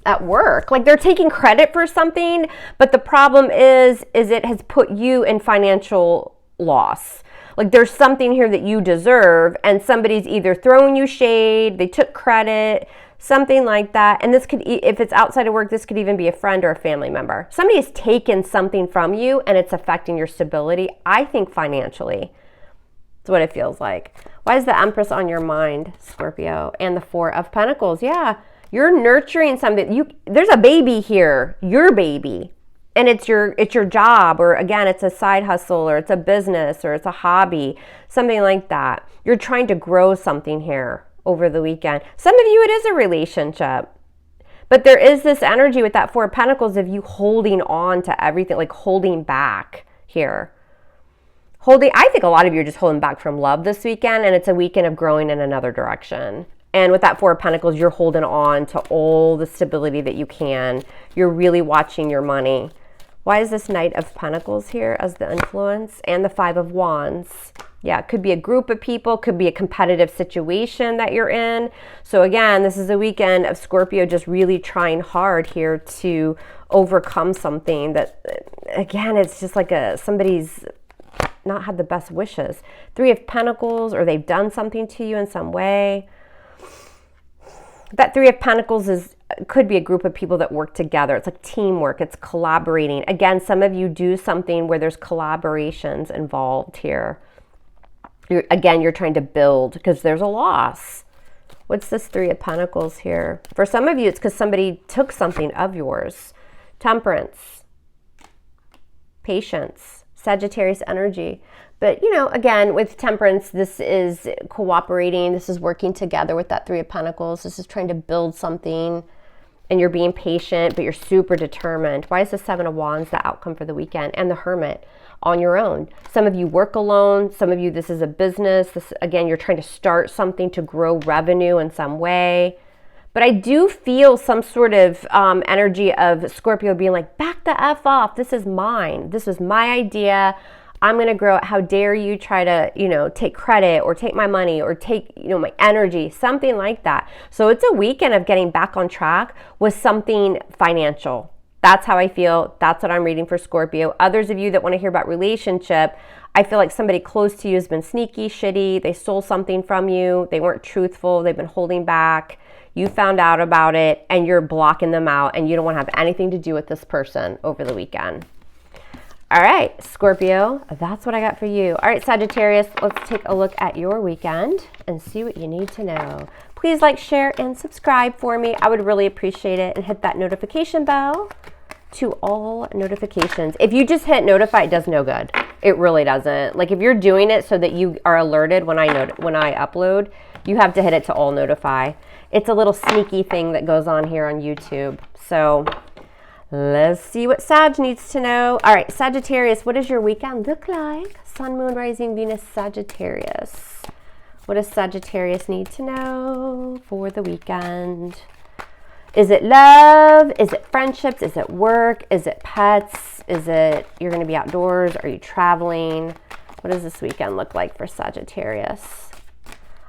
at work. Like they're taking credit for something, but the problem is it has put you in financial loss. Like there's something here that you deserve and somebody's either throwing you shade, they took credit, something like that. And this could, if it's outside of work, this could even be a friend or a family member. Somebody has taken something from you and it's affecting your stability, I think financially. That's what it feels like. Why is the Empress on your mind, Scorpio? And the 4 of Pentacles. Yeah, you're nurturing something. There's a baby here, your baby. And it's your job, or again, it's a side hustle, or it's a business, or it's a hobby, something like that. You're trying to grow something here. over the weekend. Some of you, it is a relationship. But there is this energy with that Four of Pentacles of you holding on to everything, like holding back here. I think a lot of you are just holding back from love this weekend, and it's a weekend of growing in another direction. And with that Four of Pentacles, you're holding on to all the stability that you can. You're really watching your money. Why is this Knight of Pentacles here as the influence? And the Five of Wands. Yeah, it could be a group of people, could be a competitive situation that you're in. So again, this is a weekend of Scorpio just really trying hard here to overcome something that, again, it's just like somebody's not had the best wishes. Three of Pentacles, or they've done something to you in some way. That Three of Pentacles could be a group of people that work together. It's like teamwork. It's collaborating. Again, some of you do something where there's collaborations involved here. You're trying to build because there's a loss. What's this Three of Pentacles here? For some of you, it's because somebody took something of yours. Temperance, patience, Sagittarius energy. But, you know, again, with Temperance, this is cooperating. This is working together with that Three of Pentacles. This is trying to build something, and you're being patient, but you're super determined. Why is the Seven of Wands the outcome for the weekend? And the Hermit on your own. Some of you work alone. Some of you, this is a business. This, again, you're trying to start something to grow revenue in some way. But I do feel some sort of energy of Scorpio being like, back the F off. This is mine. This was my idea. I'm going to grow it. How dare you try to, you know, take credit or take my money or take, you know, my energy, something like that. So it's a weekend of getting back on track with something financial. That's how I feel. That's what I'm reading for Scorpio. Others of you that want to hear about relationship, I feel like somebody close to you has been sneaky, shitty. They stole something from you. They weren't truthful. They've been holding back. You found out about it and you're blocking them out, and you don't want to have anything to do with this person over the weekend. All right, Scorpio, that's what I got for you. All right, Sagittarius, let's take a look at your weekend and see what you need to know. Please like, share, and subscribe for me. I would really appreciate it. And hit that notification bell to all notifications. If you just hit notify, it does no good. It really doesn't. Like if you're doing it so that you are alerted when I upload, you have to hit it to all notify. It's a little sneaky thing that goes on here on YouTube. So let's see what Sag needs to know. All right, Sagittarius, what does your weekend look like? Sun, Moon, Rising, Venus, Sagittarius. What does Sagittarius need to know for the weekend? Is it love? Is it friendships? Is it work? Is it pets? Is it you're going to be outdoors? Are you traveling? What does this weekend look like for Sagittarius?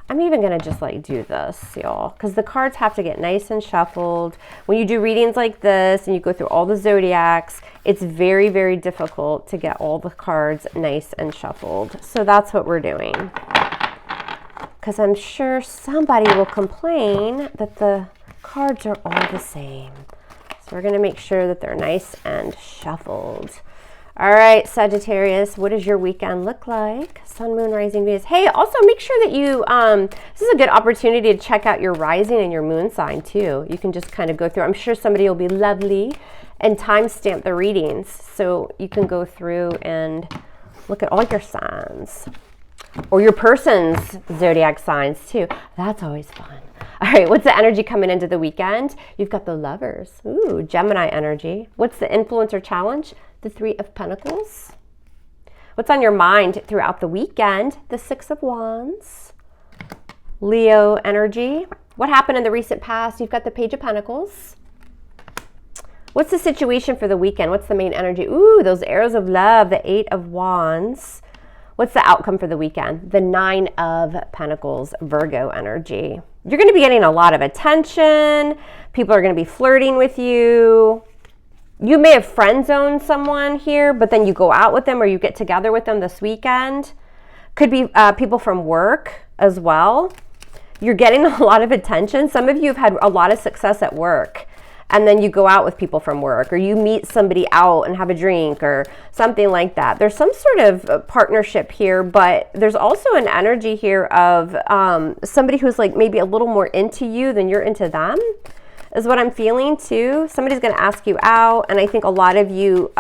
I'm even going to just like do this, y'all, because the cards have to get nice and shuffled. When you do readings like this and you go through all the zodiacs, it's very, very difficult to get all the cards nice and shuffled. So that's what we're doing. Because I'm sure somebody will complain that the cards are all the same. So we're going to make sure that they're nice and shuffled. All right, Sagittarius, what does your weekend look like? Sun, Moon, Rising, Venus. Hey, also make sure that you, this is a good opportunity to check out your rising and your moon sign too. You can just kind of go through. I'm sure somebody will be lovely and timestamp the readings so you can go through and look at all your signs. Or your person's zodiac signs too. That's always fun. All right, what's the energy coming into the weekend? You've got the Lovers. Ooh, Gemini energy. What's the influence or challenge? The Three of Pentacles. What's on your mind throughout the weekend? The Six of Wands. Leo energy. What happened in the recent past? You've got the Page of Pentacles. What's the situation for the weekend? What's the main energy? Ooh, those arrows of love, the Eight of Wands. What's the outcome for the weekend? The Nine of Pentacles, Virgo energy. You're going to be getting a lot of attention. People are going to be flirting with you. You may have friend zoned someone here, but then you go out with them or you get together with them this weekend. Could be people from work as well. You're getting a lot of attention. Some of you have had a lot of success at work, and then you go out with people from work, or you meet somebody out and have a drink or something like that. There's some sort of partnership here, but there's also an energy here of somebody who's like maybe a little more into you than you're into them, is what I'm feeling too. Somebody's going to ask you out, and I think a lot of you,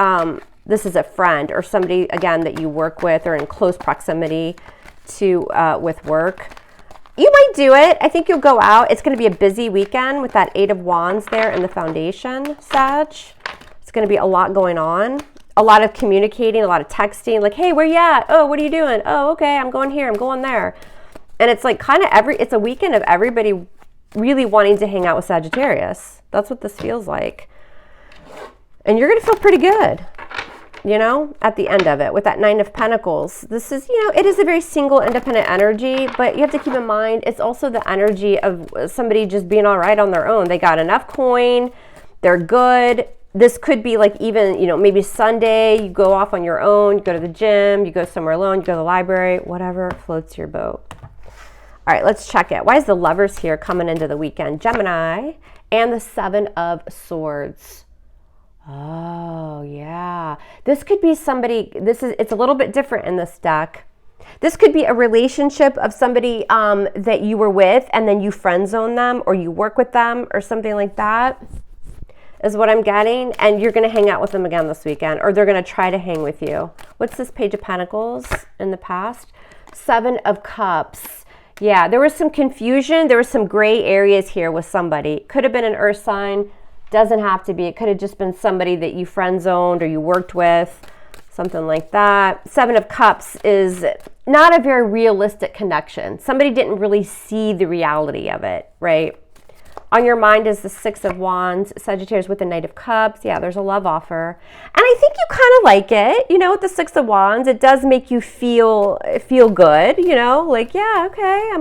this is a friend or somebody, again, that you work with or in close proximity to with work. You might do it. I think you'll go out. It's going to be a busy weekend with that 8 of Wands there in the foundation, Sag. It's going to be a lot going on. A lot of communicating, a lot of texting, like, hey, where you at? Oh, what are you doing? Oh, okay, I'm going here, I'm going there. And it's like kind of it's a weekend of everybody really wanting to hang out with Sagittarius. That's what this feels like. And you're going to feel pretty good, you know, at the end of it with that 9 of Pentacles. This is, you know, it is a very single, independent energy, but you have to keep in mind, it's also the energy of somebody just being all right on their own. They got enough coin, they're good. This could be like even, you know, maybe Sunday, you go off on your own, you go to the gym, you go somewhere alone, you go to the library, whatever floats your boat. All right, let's check it. Why is the Lovers here coming into the weekend? Gemini and the 7 of Swords. Oh, yeah. This could be somebody, it's a little bit different in this deck. This could be a relationship of somebody that you were with and then you friend zone them or you work with them or something like that. Is what I'm getting, and you're going to hang out with them again this weekend, or they're going to try to hang with you. What's this Page of Pentacles in the past? 7 of Cups. Yeah, there was some confusion. There was some gray areas here with somebody. Could have been an earth sign. Doesn't have to be. It could have just been somebody that you friend zoned or you worked with, something like that. 7 of Cups is not a very realistic connection. Somebody didn't really see the reality of it, right? On your mind is the 6 of Wands, Sagittarius with the Knight of Cups. Yeah, there's a love offer. And I think you kind of like it, you know, with the 6 of Wands. It does make you feel good, you know, like, yeah, okay,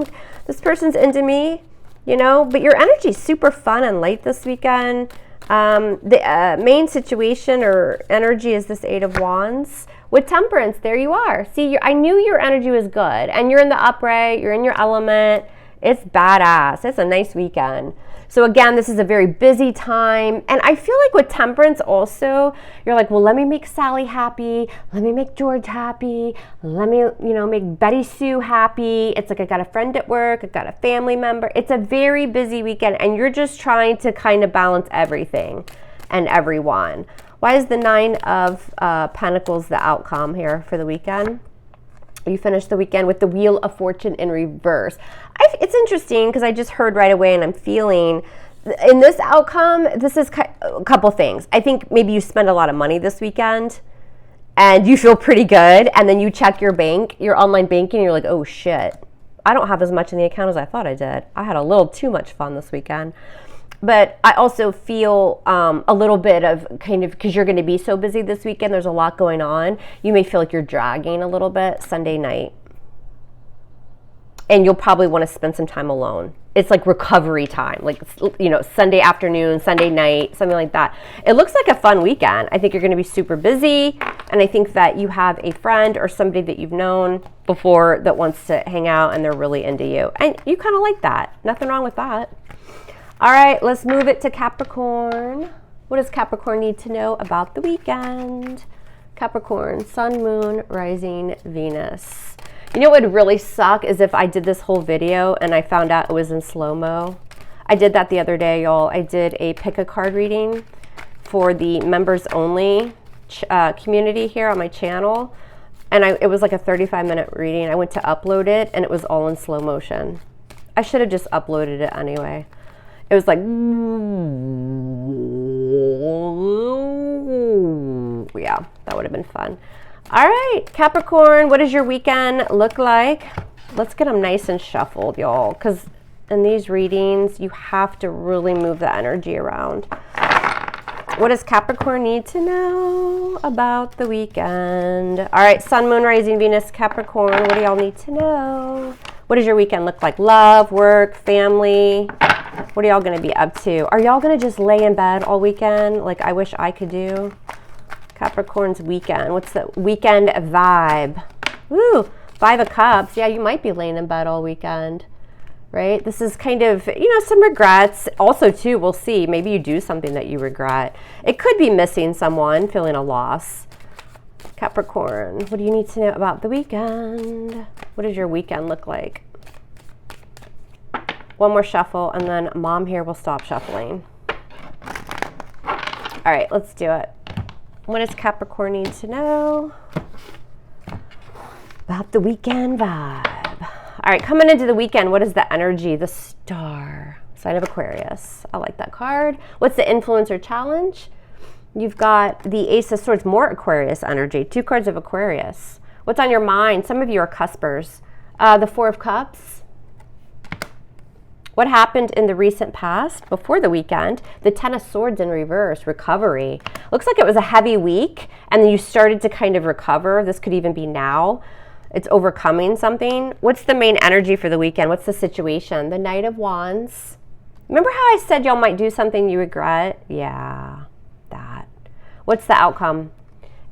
this person's into me, you know, but your energy is super fun and light this weekend. The main situation or energy is this 8 of Wands. With Temperance, there you are. See, I knew your energy was good, and you're in the upright, you're in your element. It's badass. It's a nice weekend. So again, this is a very busy time. And I feel like with Temperance also, you're like, well, let me make Sally happy. Let me make George happy. Let me, you know, make Betty Sue happy. It's like I got a friend at work. I got a family member. It's a very busy weekend. And you're just trying to kind of balance everything and everyone. Why is the 9 of Pentacles the outcome here for the weekend? You finish the weekend with the Wheel of Fortune in reverse. It's interesting because I just heard right away and I'm feeling in this outcome, this is a couple things. I think maybe you spend a lot of money this weekend and you feel pretty good. And then you check your bank, your online banking, and you're like, oh shit, I don't have as much in the account as I thought I did. I had a little too much fun this weekend. But I also feel a little bit of kind of, because you're going to be so busy this weekend, there's a lot going on. You may feel like you're dragging a little bit Sunday night. And you'll probably want to spend some time alone. It's like recovery time, like, you know, Sunday afternoon, Sunday night, something like that. It looks like a fun weekend. I think you're going to be super busy. And I think that you have a friend or somebody that you've known before that wants to hang out and they're really into you. And you kind of like that. Nothing wrong with that. All right, let's move it to Capricorn. What does Capricorn need to know about the weekend? Capricorn, Sun, Moon, Rising, Venus. You know what would really suck is if I did this whole video and I found out it was in slow-mo. I did that the other day, y'all. I did a pick a card reading for the members only community here on my channel. And it was like a 35-minute reading. I went to upload it and it was all in slow motion. I should have just uploaded it anyway. It was like, yeah, that would have been fun. All right, Capricorn, what does your weekend look like? Let's get them nice and shuffled, y'all, because in these readings, you have to really move the energy around. What does Capricorn need to know about the weekend? All right, Sun, Moon, Rising, Venus, Capricorn, what do y'all need to know? What does your weekend look like? Love, work, family? What are y'all going to be up to? Are y'all going to just lay in bed all weekend like I wish I could do? Capricorn's weekend. What's the weekend vibe? Woo, 5 of Cups. Yeah, you might be laying in bed all weekend, right? This is kind of, you know, some regrets. Also, too, we'll see. Maybe you do something that you regret. It could be missing someone, feeling a loss. Capricorn, what do you need to know about the weekend? What does your weekend look like? One more shuffle, and then Mom here will stop shuffling. All right, let's do it. What does Capricorn need to know about the weekend vibe? All right, coming into the weekend, what is the energy? The Star, sign of Aquarius. I like that card. What's the influence or challenge? You've got the Ace of Swords, more Aquarius energy. 2 cards of Aquarius. What's on your mind? Some of you are cuspers. The Four of Cups. What happened in the recent past before the weekend? The Ten of Swords in reverse, recovery. Looks like it was a heavy week and then you started to kind of recover. This could even be now. It's overcoming something. What's the main energy for the weekend? What's the situation? The Knight of Wands. Remember how I said y'all might do something you regret? Yeah, that. What's the outcome?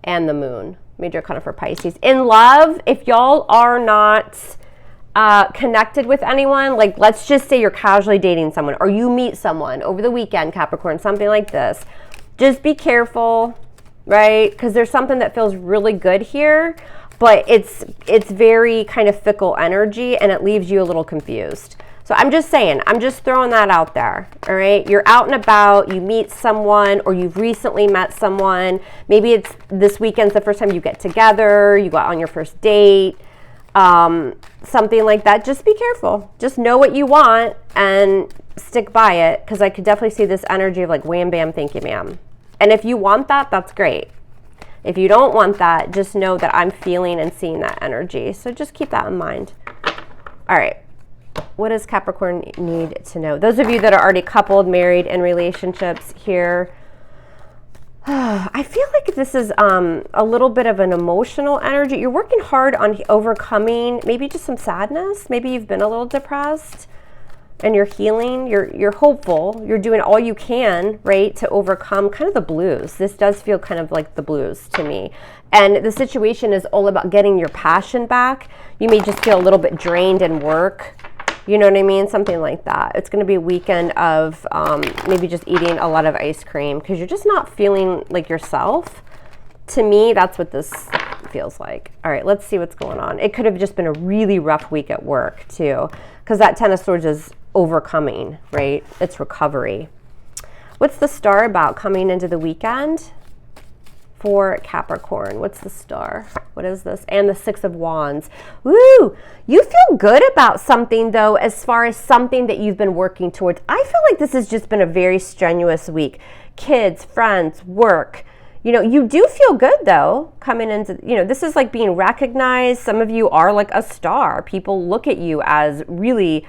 And the Moon. Major arcana for Pisces. In love, if y'all are not connected with anyone, like let's just say you're casually dating someone or you meet someone over the weekend, Capricorn, something like this, just be careful, right? Because there's something that feels really good here, but it's very kind of fickle energy and it leaves you a little confused. So I'm just saying, I'm just throwing that out there, all right? You're out and about, you meet someone or you've recently met someone. Maybe it's this weekend's the first time you get together, you go out on your first date, something like that. Just be careful. Just know what you want and stick by it, because I could definitely see this energy of like wham, bam, thank you, ma'am. And if you want that, that's great. If you don't want that, just know that I'm feeling and seeing that energy. So just keep that in mind. All right. What does Capricorn need to know? Those of you that are already coupled, married, in relationships here, I feel like this is a little bit of an emotional energy. You're working hard on overcoming maybe just some sadness. Maybe you've been a little depressed and you're healing. You're hopeful. You're doing all you can, right, to overcome kind of the blues. This does feel kind of like the blues to me. And the situation is all about getting your passion back. You may just feel a little bit drained in work. You know what I mean? Something like that. It's going to be a weekend of maybe just eating a lot of ice cream because you're just not feeling like yourself. To me, that's what this feels like. All right, let's see what's going on. It could have just been a really rough week at work too, because that Ten of Swords is overcoming, right? It's recovery. What's the Star about coming into the weekend? For Capricorn, what's the Star? What is this? And the Six of Wands. Woo! You feel good about something though, as far as something that you've been working towards. I feel like this has just been a very strenuous week. Kids, friends, work. You know, you do feel good though, coming into, you know, this is like being recognized. Some of you are like a star. People look at you as really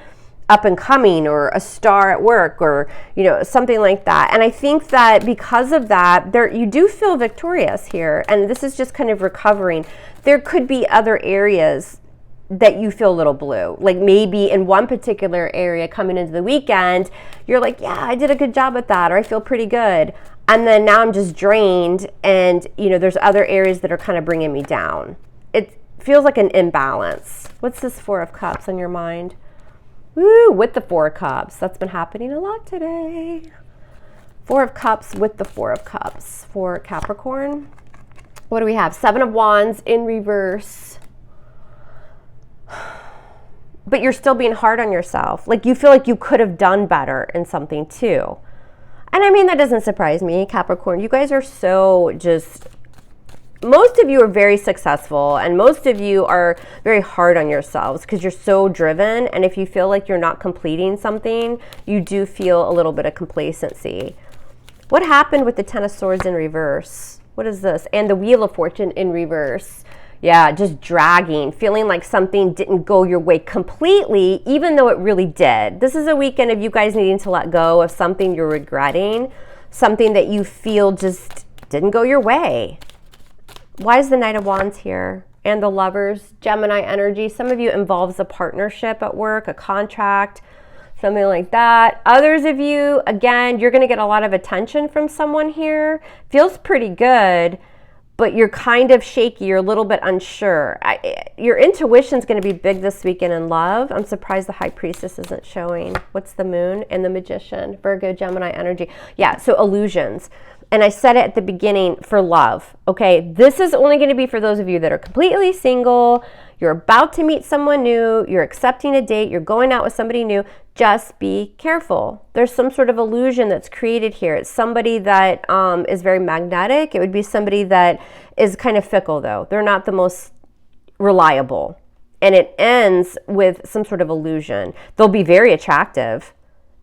up and coming, or a star at work, or, you know, something like that. And I think that because of that, you do feel victorious here. And this is just kind of recovering. There could be other areas that you feel a little blue. Like maybe in one particular area coming into the weekend, you're like, yeah, I did a good job at that, or I feel pretty good. And then now I'm just drained, and, you know, there's other areas that are kind of bringing me down. It feels like an imbalance. What's this Four of Cups on your mind? Woo, with the Four of Cups. That's been happening a lot today. Four of Cups with the Four of Cups for Capricorn. What do we have? Seven of Wands in reverse. But you're still being hard on yourself. Like you feel like you could have done better in something too. And I mean, that doesn't surprise me, Capricorn. You guys are so just... Most of you are very successful, and most of you are very hard on yourselves because you're so driven. And if you feel like you're not completing something, you do feel a little bit of complacency. What happened with the Ten of Swords in reverse? What is this? And the Wheel of Fortune in reverse. Yeah, just dragging, feeling like something didn't go your way completely, even though it really did. This is a weekend of you guys needing to let go of something you're regretting, something that you feel just didn't go your way. Why is the Knight of Wands here? And the Lovers, Gemini energy. Some of you involves a partnership at work, a contract, something like that. Others of you, again, you're going to get a lot of attention from someone here. Feels pretty good, but you're kind of shaky. You're a little bit unsure. Your intuition's going to be big this weekend in love. I'm surprised the High Priestess isn't showing. What's the Moon? And the Magician, Virgo, Gemini energy. Yeah, so illusions. And I said it at the beginning, for love, okay? This is only going to be for those of you that are completely single, you're about to meet someone new, you're accepting a date, you're going out with somebody new. Just be careful. There's some sort of illusion that's created here. It's somebody that is very magnetic. It would be somebody that is kind of fickle, though. They're not the most reliable. and it ends with some sort of illusion. They'll be very attractive.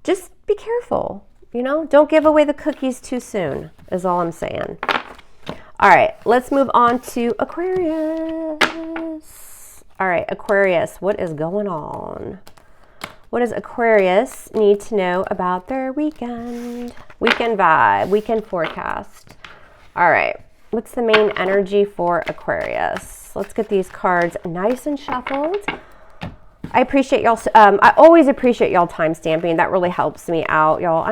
Just be careful, you know? Don't give away the cookies too soon, is all I'm saying. All right, let's move on to Aquarius. All right, Aquarius, what is going on? What does Aquarius need to know about their weekend? Weekend vibe, weekend forecast. All right, what's the main energy for Aquarius? Let's get these cards nice and shuffled. I appreciate y'all. I always appreciate y'all time stamping. That really helps me out, y'all.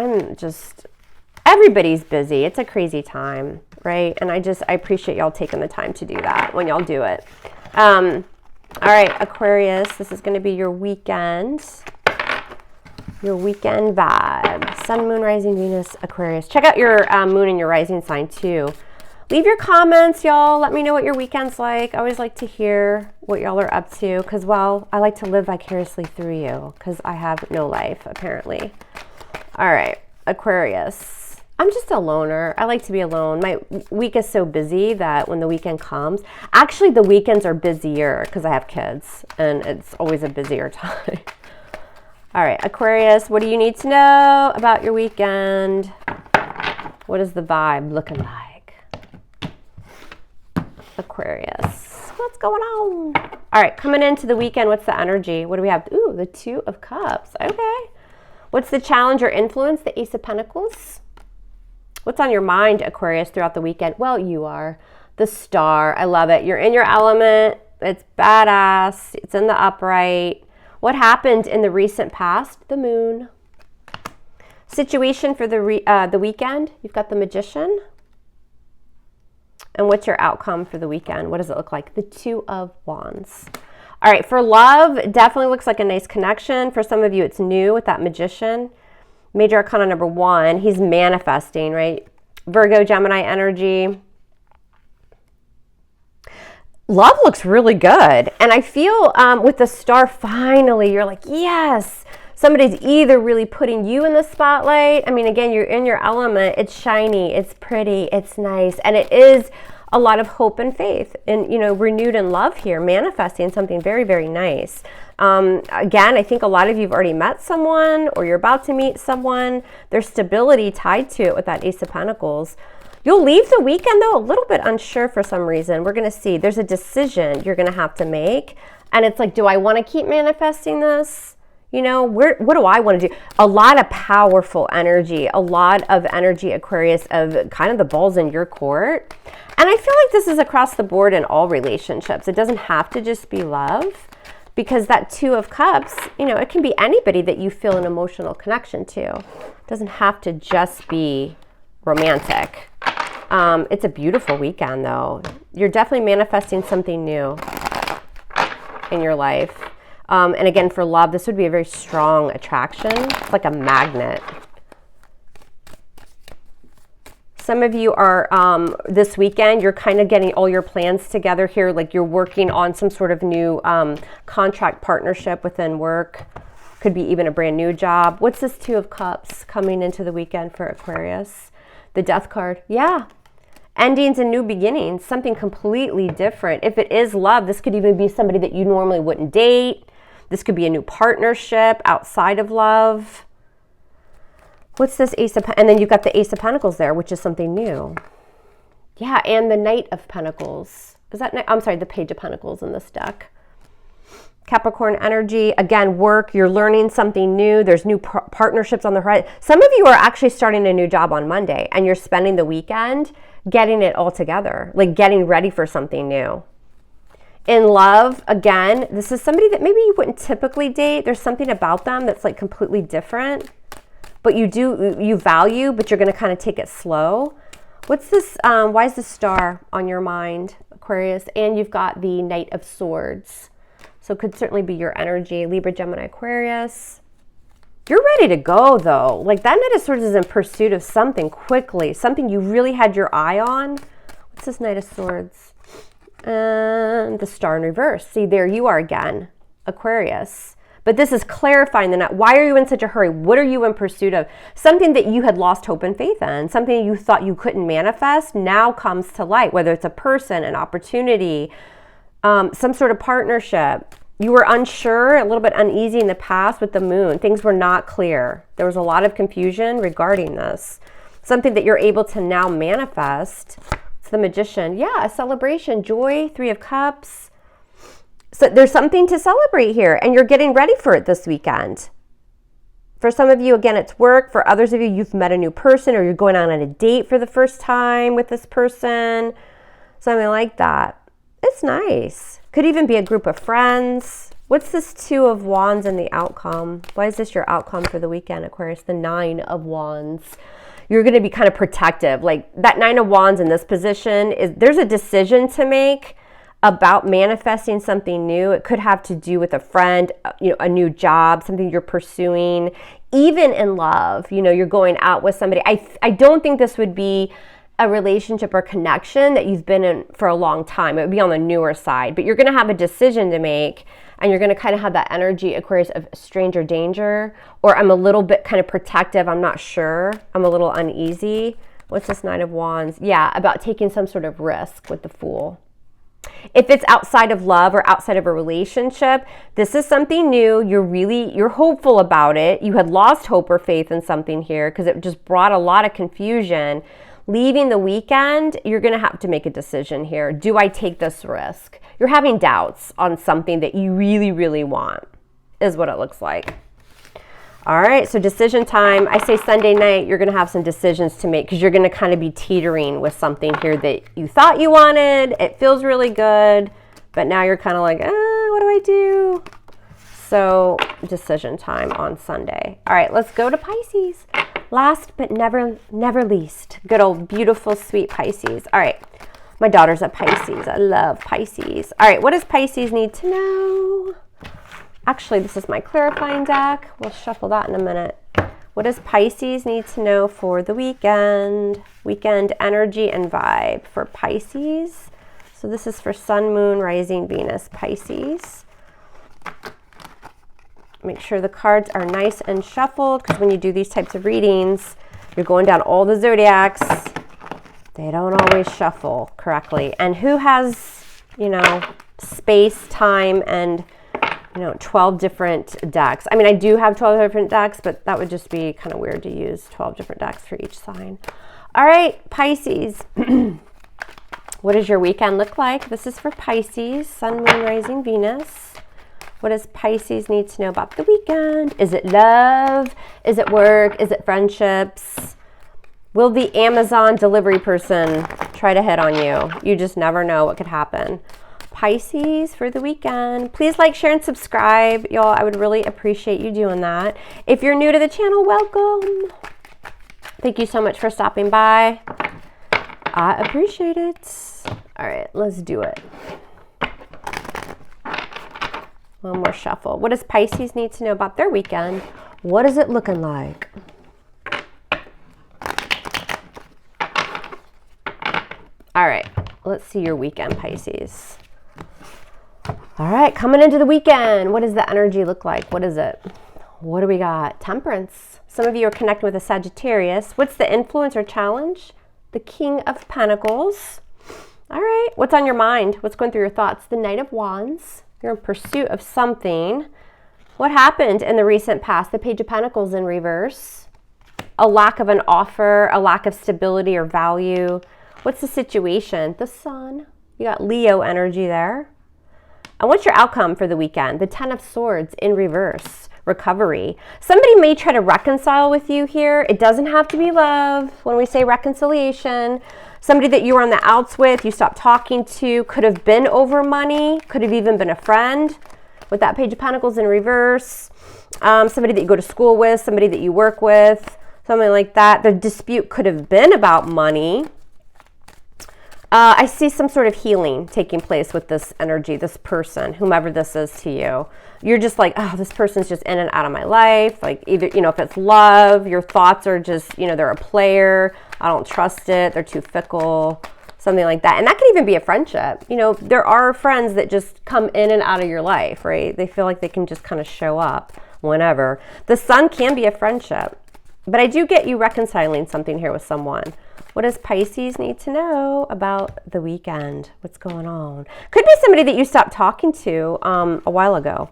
Everybody's busy. It's a crazy time, right? And I appreciate y'all taking the time to do that when y'all do it. All right, Aquarius, this is going to be your weekend. Your weekend vibe. Sun, Moon, Rising, Venus, Aquarius. Check out your moon and your rising sign too. Leave your comments, y'all. Let me know what your weekend's like. I always like to hear what y'all are up to because, well, I like to live vicariously through you because I have no life, apparently. All right, Aquarius. I'm just a loner. I like to be alone. My week is so busy that when the weekend comes, actually the weekends are busier because I have kids and it's always a busier time. All right, Aquarius, what do you need to know about your weekend? What is the vibe looking like? Aquarius, what's going on? All right, coming into the weekend, what's the energy? What do we have? Ooh, the Two of Cups. Okay. What's the challenge or influence? The Ace of Pentacles. What's on your mind, Aquarius, throughout the weekend? Well, you are the Star. I love it. You're in your element. It's badass. It's in the upright. What happened in the recent past? The Moon. Situation for the weekend? You've got the Magician. And what's your outcome for the weekend? What does it look like? The Two of Wands. All right, for love, definitely looks like a nice connection. For some of you, it's new with that Magician. Major Arcana number 1, he's manifesting, right? Virgo, Gemini energy. Love looks really good. And I feel with the Star, finally, you're like, yes. Somebody's either really putting you in the spotlight. I mean, again, you're in your element. It's shiny, it's pretty, it's nice. And it is a lot of hope and faith and, you know, renewed in love here, manifesting something very, very nice. Again, I think a lot of you have already met someone or you're about to meet someone. There's stability tied to it with that Ace of Pentacles. You'll leave the weekend, though, a little bit unsure for some reason. We're going to see. There's a decision you're going to have to make. And it's like, do I want to keep manifesting this? You know, what do I want to do? A lot of powerful energy, a lot of energy, Aquarius, of kind of the ball's in your court. And I feel like this is across the board in all relationships. It doesn't have to just be love because that Two of Cups, you know, it can be anybody that you feel an emotional connection to. It doesn't have to just be romantic. It's a beautiful weekend, though. You're definitely manifesting something new in your life. And again, for love, this would be a very strong attraction. It's like a magnet. Some of you are, this weekend, you're kind of getting all your plans together here. Like you're working on some sort of new contract partnership within work. Could be even a brand new job. What's this Two of Cups coming into the weekend for Aquarius? The Death card. Yeah. Endings and new beginnings. Something completely different. If it is love, this could even be somebody that you normally wouldn't date. This could be a new partnership outside of love. What's this Ace of Pentacles? And then you've got the Ace of Pentacles there, which is something new. Yeah, and the Knight of Pentacles. Is that, I'm sorry, the Page of Pentacles in this deck. Capricorn energy, again, work, you're learning something new. There's new partnerships on the horizon. Some of you are actually starting a new job on Monday and you're spending the weekend getting it all together, like getting ready for something new. In love, again, this is somebody that maybe you wouldn't typically date. There's something about them that's like completely different, but you value, but you're going to kind of take it slow. What's this? Why is the Star on your mind, Aquarius? And you've got the Knight of Swords. So it could certainly be your energy, Libra, Gemini, Aquarius. You're ready to go, though. Like that Knight of Swords is in pursuit of something quickly, something you really had your eye on. What's this Knight of Swords? And the Star in reverse. See, there you are again, Aquarius. But this is clarifying the Knight. Why are you in such a hurry? What are you in pursuit of? Something that you had lost hope and faith in, something you thought you couldn't manifest now comes to light, whether it's a person, an opportunity, some sort of partnership. You were unsure, a little bit uneasy in the past with the moon. Things were not clear. There was a lot of confusion regarding this. Something that you're able to now manifest. It's the Magician. Yeah, a celebration, joy, 3 of Cups. So there's something to celebrate here, and you're getting ready for it this weekend. For some of you, again, it's work. For others of you, you've met a new person, or you're going on a date for the first time with this person. Something like that. It's nice. Could even be a group of friends. What's this 2 of Wands in the outcome? Why is this your outcome for the weekend, Aquarius? The 9 of Wands. You're going to be kind of protective. Like that 9 of Wands in this position is there's a decision to make about manifesting something new. It could have to do with a friend, a new job, something you're pursuing, even in love. You're going out with somebody. I don't think this would be a relationship or connection that you've been in for a long time. It would be on the newer side, but you're going to have a decision to make, and you're going to kind of have that energy, Aquarius, of stranger danger, or I'm a little bit kind of protective. I'm not sure. I'm a little uneasy. What's this 9 of Wands? Yeah, about taking some sort of risk with the Fool. If it's outside of love or outside of a relationship, this is something new. You're hopeful about it. You had lost hope or faith in something here because it just brought a lot of confusion. Leaving the weekend, you're going to have to make a decision here. Do I take this risk? You're having doubts on something that you really, really want, is what it looks like. All right, so decision time. I say Sunday night, you're going to have some decisions to make because you're going to kind of be teetering with something here that you thought you wanted. It feels really good, but now you're kind of like, what do I do? So decision time on Sunday. All right, let's go to Pisces. Last but never least, good old beautiful sweet Pisces. All right, my daughter's a Pisces. I love Pisces. All right, what does Pisces need to know? Actually, this is my clarifying deck. We'll shuffle that in a minute. What does Pisces need to know for the weekend? Weekend energy and vibe for Pisces. So this is for Sun, Moon, Rising, Venus, Pisces. Make sure the cards are nice and shuffled, because when you do these types of readings, you're going down all the zodiacs. They don't always shuffle correctly. And who has, space, time, and, 12 different decks? I mean, I do have 12 different decks, but that would just be kind of weird to use 12 different decks for each sign. All right, Pisces. What does your weekend look like? This is for Pisces, Sun, Moon, Rising, Venus. What does Pisces need to know about the weekend? Is it love? Is it work? Is it friendships? Will the Amazon delivery person try to hit on you? You just never know what could happen. Pisces for the weekend. Please like, share, and subscribe. Y'all, I would really appreciate you doing that. If you're new to the channel, welcome. Thank you so much for stopping by. I appreciate it. All right, let's do it. One more shuffle. What does Pisces need to know about their weekend? What is it looking like? All right, let's see your weekend, Pisces. All right, coming into the weekend, what does the energy look like? What is it? What do we got? Temperance. Some of you are connected with a Sagittarius. What's the influence or challenge? The King of Pentacles. All right, what's on your mind? What's going through your thoughts? The Knight of Wands. You're in pursuit of something. What happened in the recent past? The Page of Pentacles in reverse. A lack of an offer, a lack of stability or value. What's the situation? The Sun. You got Leo energy there. And what's your outcome for the weekend? The Ten of Swords in reverse. Recovery. Somebody may try to reconcile with you here. It doesn't have to be love when we say reconciliation. Somebody that you were on the outs with, you stopped talking to, could have been over money, could have even been a friend with that Page of Pentacles in reverse. Somebody that you go to school with, somebody that you work with, something like that. The dispute could have been about money. I see some sort of healing taking place with this energy, this person, whomever this is to you. You're just like, oh, this person's just in and out of my life. Like either, if it's love, your thoughts are just, they're a player. I don't trust it. They're too fickle, something like that. And that could even be a friendship. There are friends that just come in and out of your life, right? They feel like they can just kind of show up whenever. The Sun can be a friendship, but I do get you reconciling something here with someone. What does Pisces need to know about the weekend? What's going on? Could be somebody that you stopped talking to a while ago.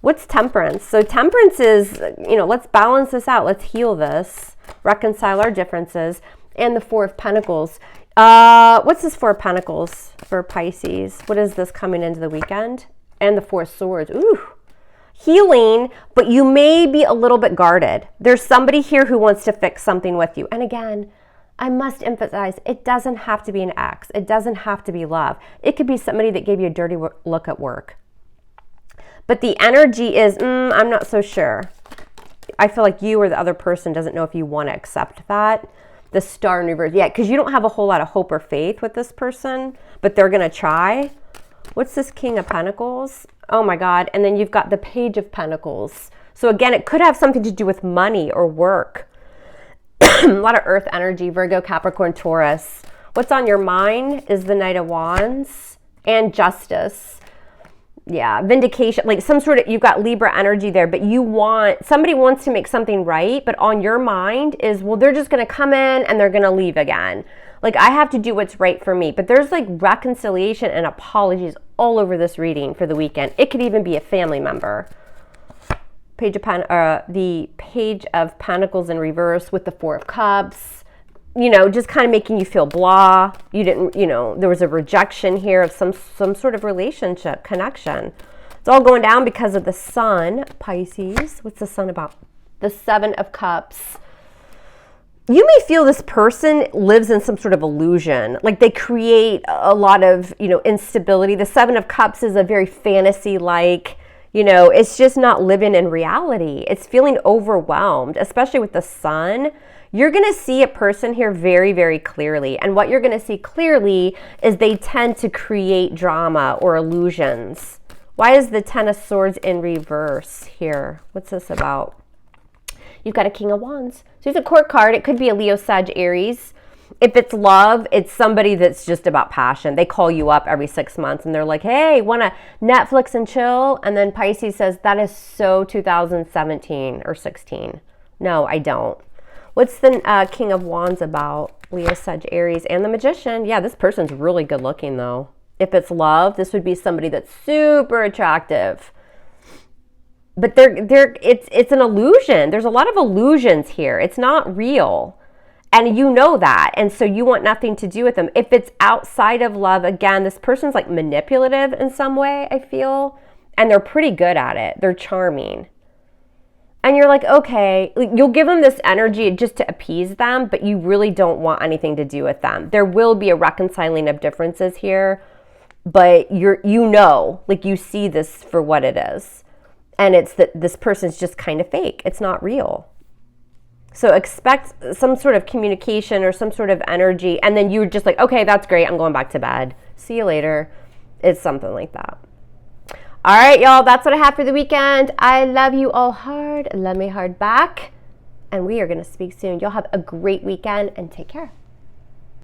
What's Temperance? So Temperance is, let's balance this out. Let's heal this, reconcile our differences. And the Four of Pentacles. What's this Four of Pentacles for Pisces? What is this coming into the weekend? And the Four of Swords. Ooh. Healing, but you may be a little bit guarded. There's somebody here who wants to fix something with you. And again, I must emphasize, it doesn't have to be an ex. It doesn't have to be love. It could be somebody that gave you a dirty look at work. But the energy is, I'm not so sure. I feel like you or the other person doesn't know if you want to accept that. The Star in reverse. Yeah, because you don't have a whole lot of hope or faith with this person, but they're going to try. What's this King of Pentacles? Oh my God. And then you've got the Page of Pentacles. So again, it could have something to do with money or work. A lot of earth energy, Virgo, Capricorn, Taurus. What's on your mind is the Knight of Wands and Justice. Yeah, vindication, like some sort of, you've got Libra energy there, but somebody wants to make something right, but on your mind is, well, they're just going to come in and they're going to leave again. Like, I have to do what's right for me. But there's like reconciliation and apologies all over this reading for the weekend. It could even be a family member. The Page of Pentacles in reverse with the Four of Cups. Just kind of making you feel blah. You didn't, there was a rejection here of some sort of relationship, connection. It's all going down because of the Sun, Pisces. What's the Sun about? The Seven of Cups. You may feel this person lives in some sort of illusion. Like they create a lot of, instability. The Seven of Cups is a very fantasy-like, it's just not living in reality. It's feeling overwhelmed, especially with the Sun. You're going to see a person here very, very clearly. And what you're going to see clearly is they tend to create drama or illusions. Why is the Ten of Swords in reverse here? What's this about? You've got a King of Wands. So it's a court card. It could be a Leo, Sag, Aries. If it's love, it's somebody that's just about passion. They call you up every 6 months and they're like, hey, want to Netflix and chill? And then Pisces says, that is so 2017 or 16. No, I don't. What's the King of Wands about? Leo, Sag, Aries, and the Magician. Yeah, this person's really good looking though. If it's love, this would be somebody that's super attractive. But it's an illusion. There's a lot of illusions here. It's not real. And you know that. And so you want nothing to do with them. If it's outside of love, again, this person's like manipulative in some way, I feel. And they're pretty good at it. They're charming. And you're like, okay, you'll give them this energy just to appease them, but you really don't want anything to do with them. There will be a reconciling of differences here, but you see this for what it is. And it's that this person's just kind of fake. It's not real. So expect some sort of communication or some sort of energy. And then you're just like, okay, that's great. I'm going back to bed. See you later. It's something like that. All right, y'all. That's what I have for the weekend. I love you all hard. Love me hard back. And we are going to speak soon. Y'all have a great weekend and take care.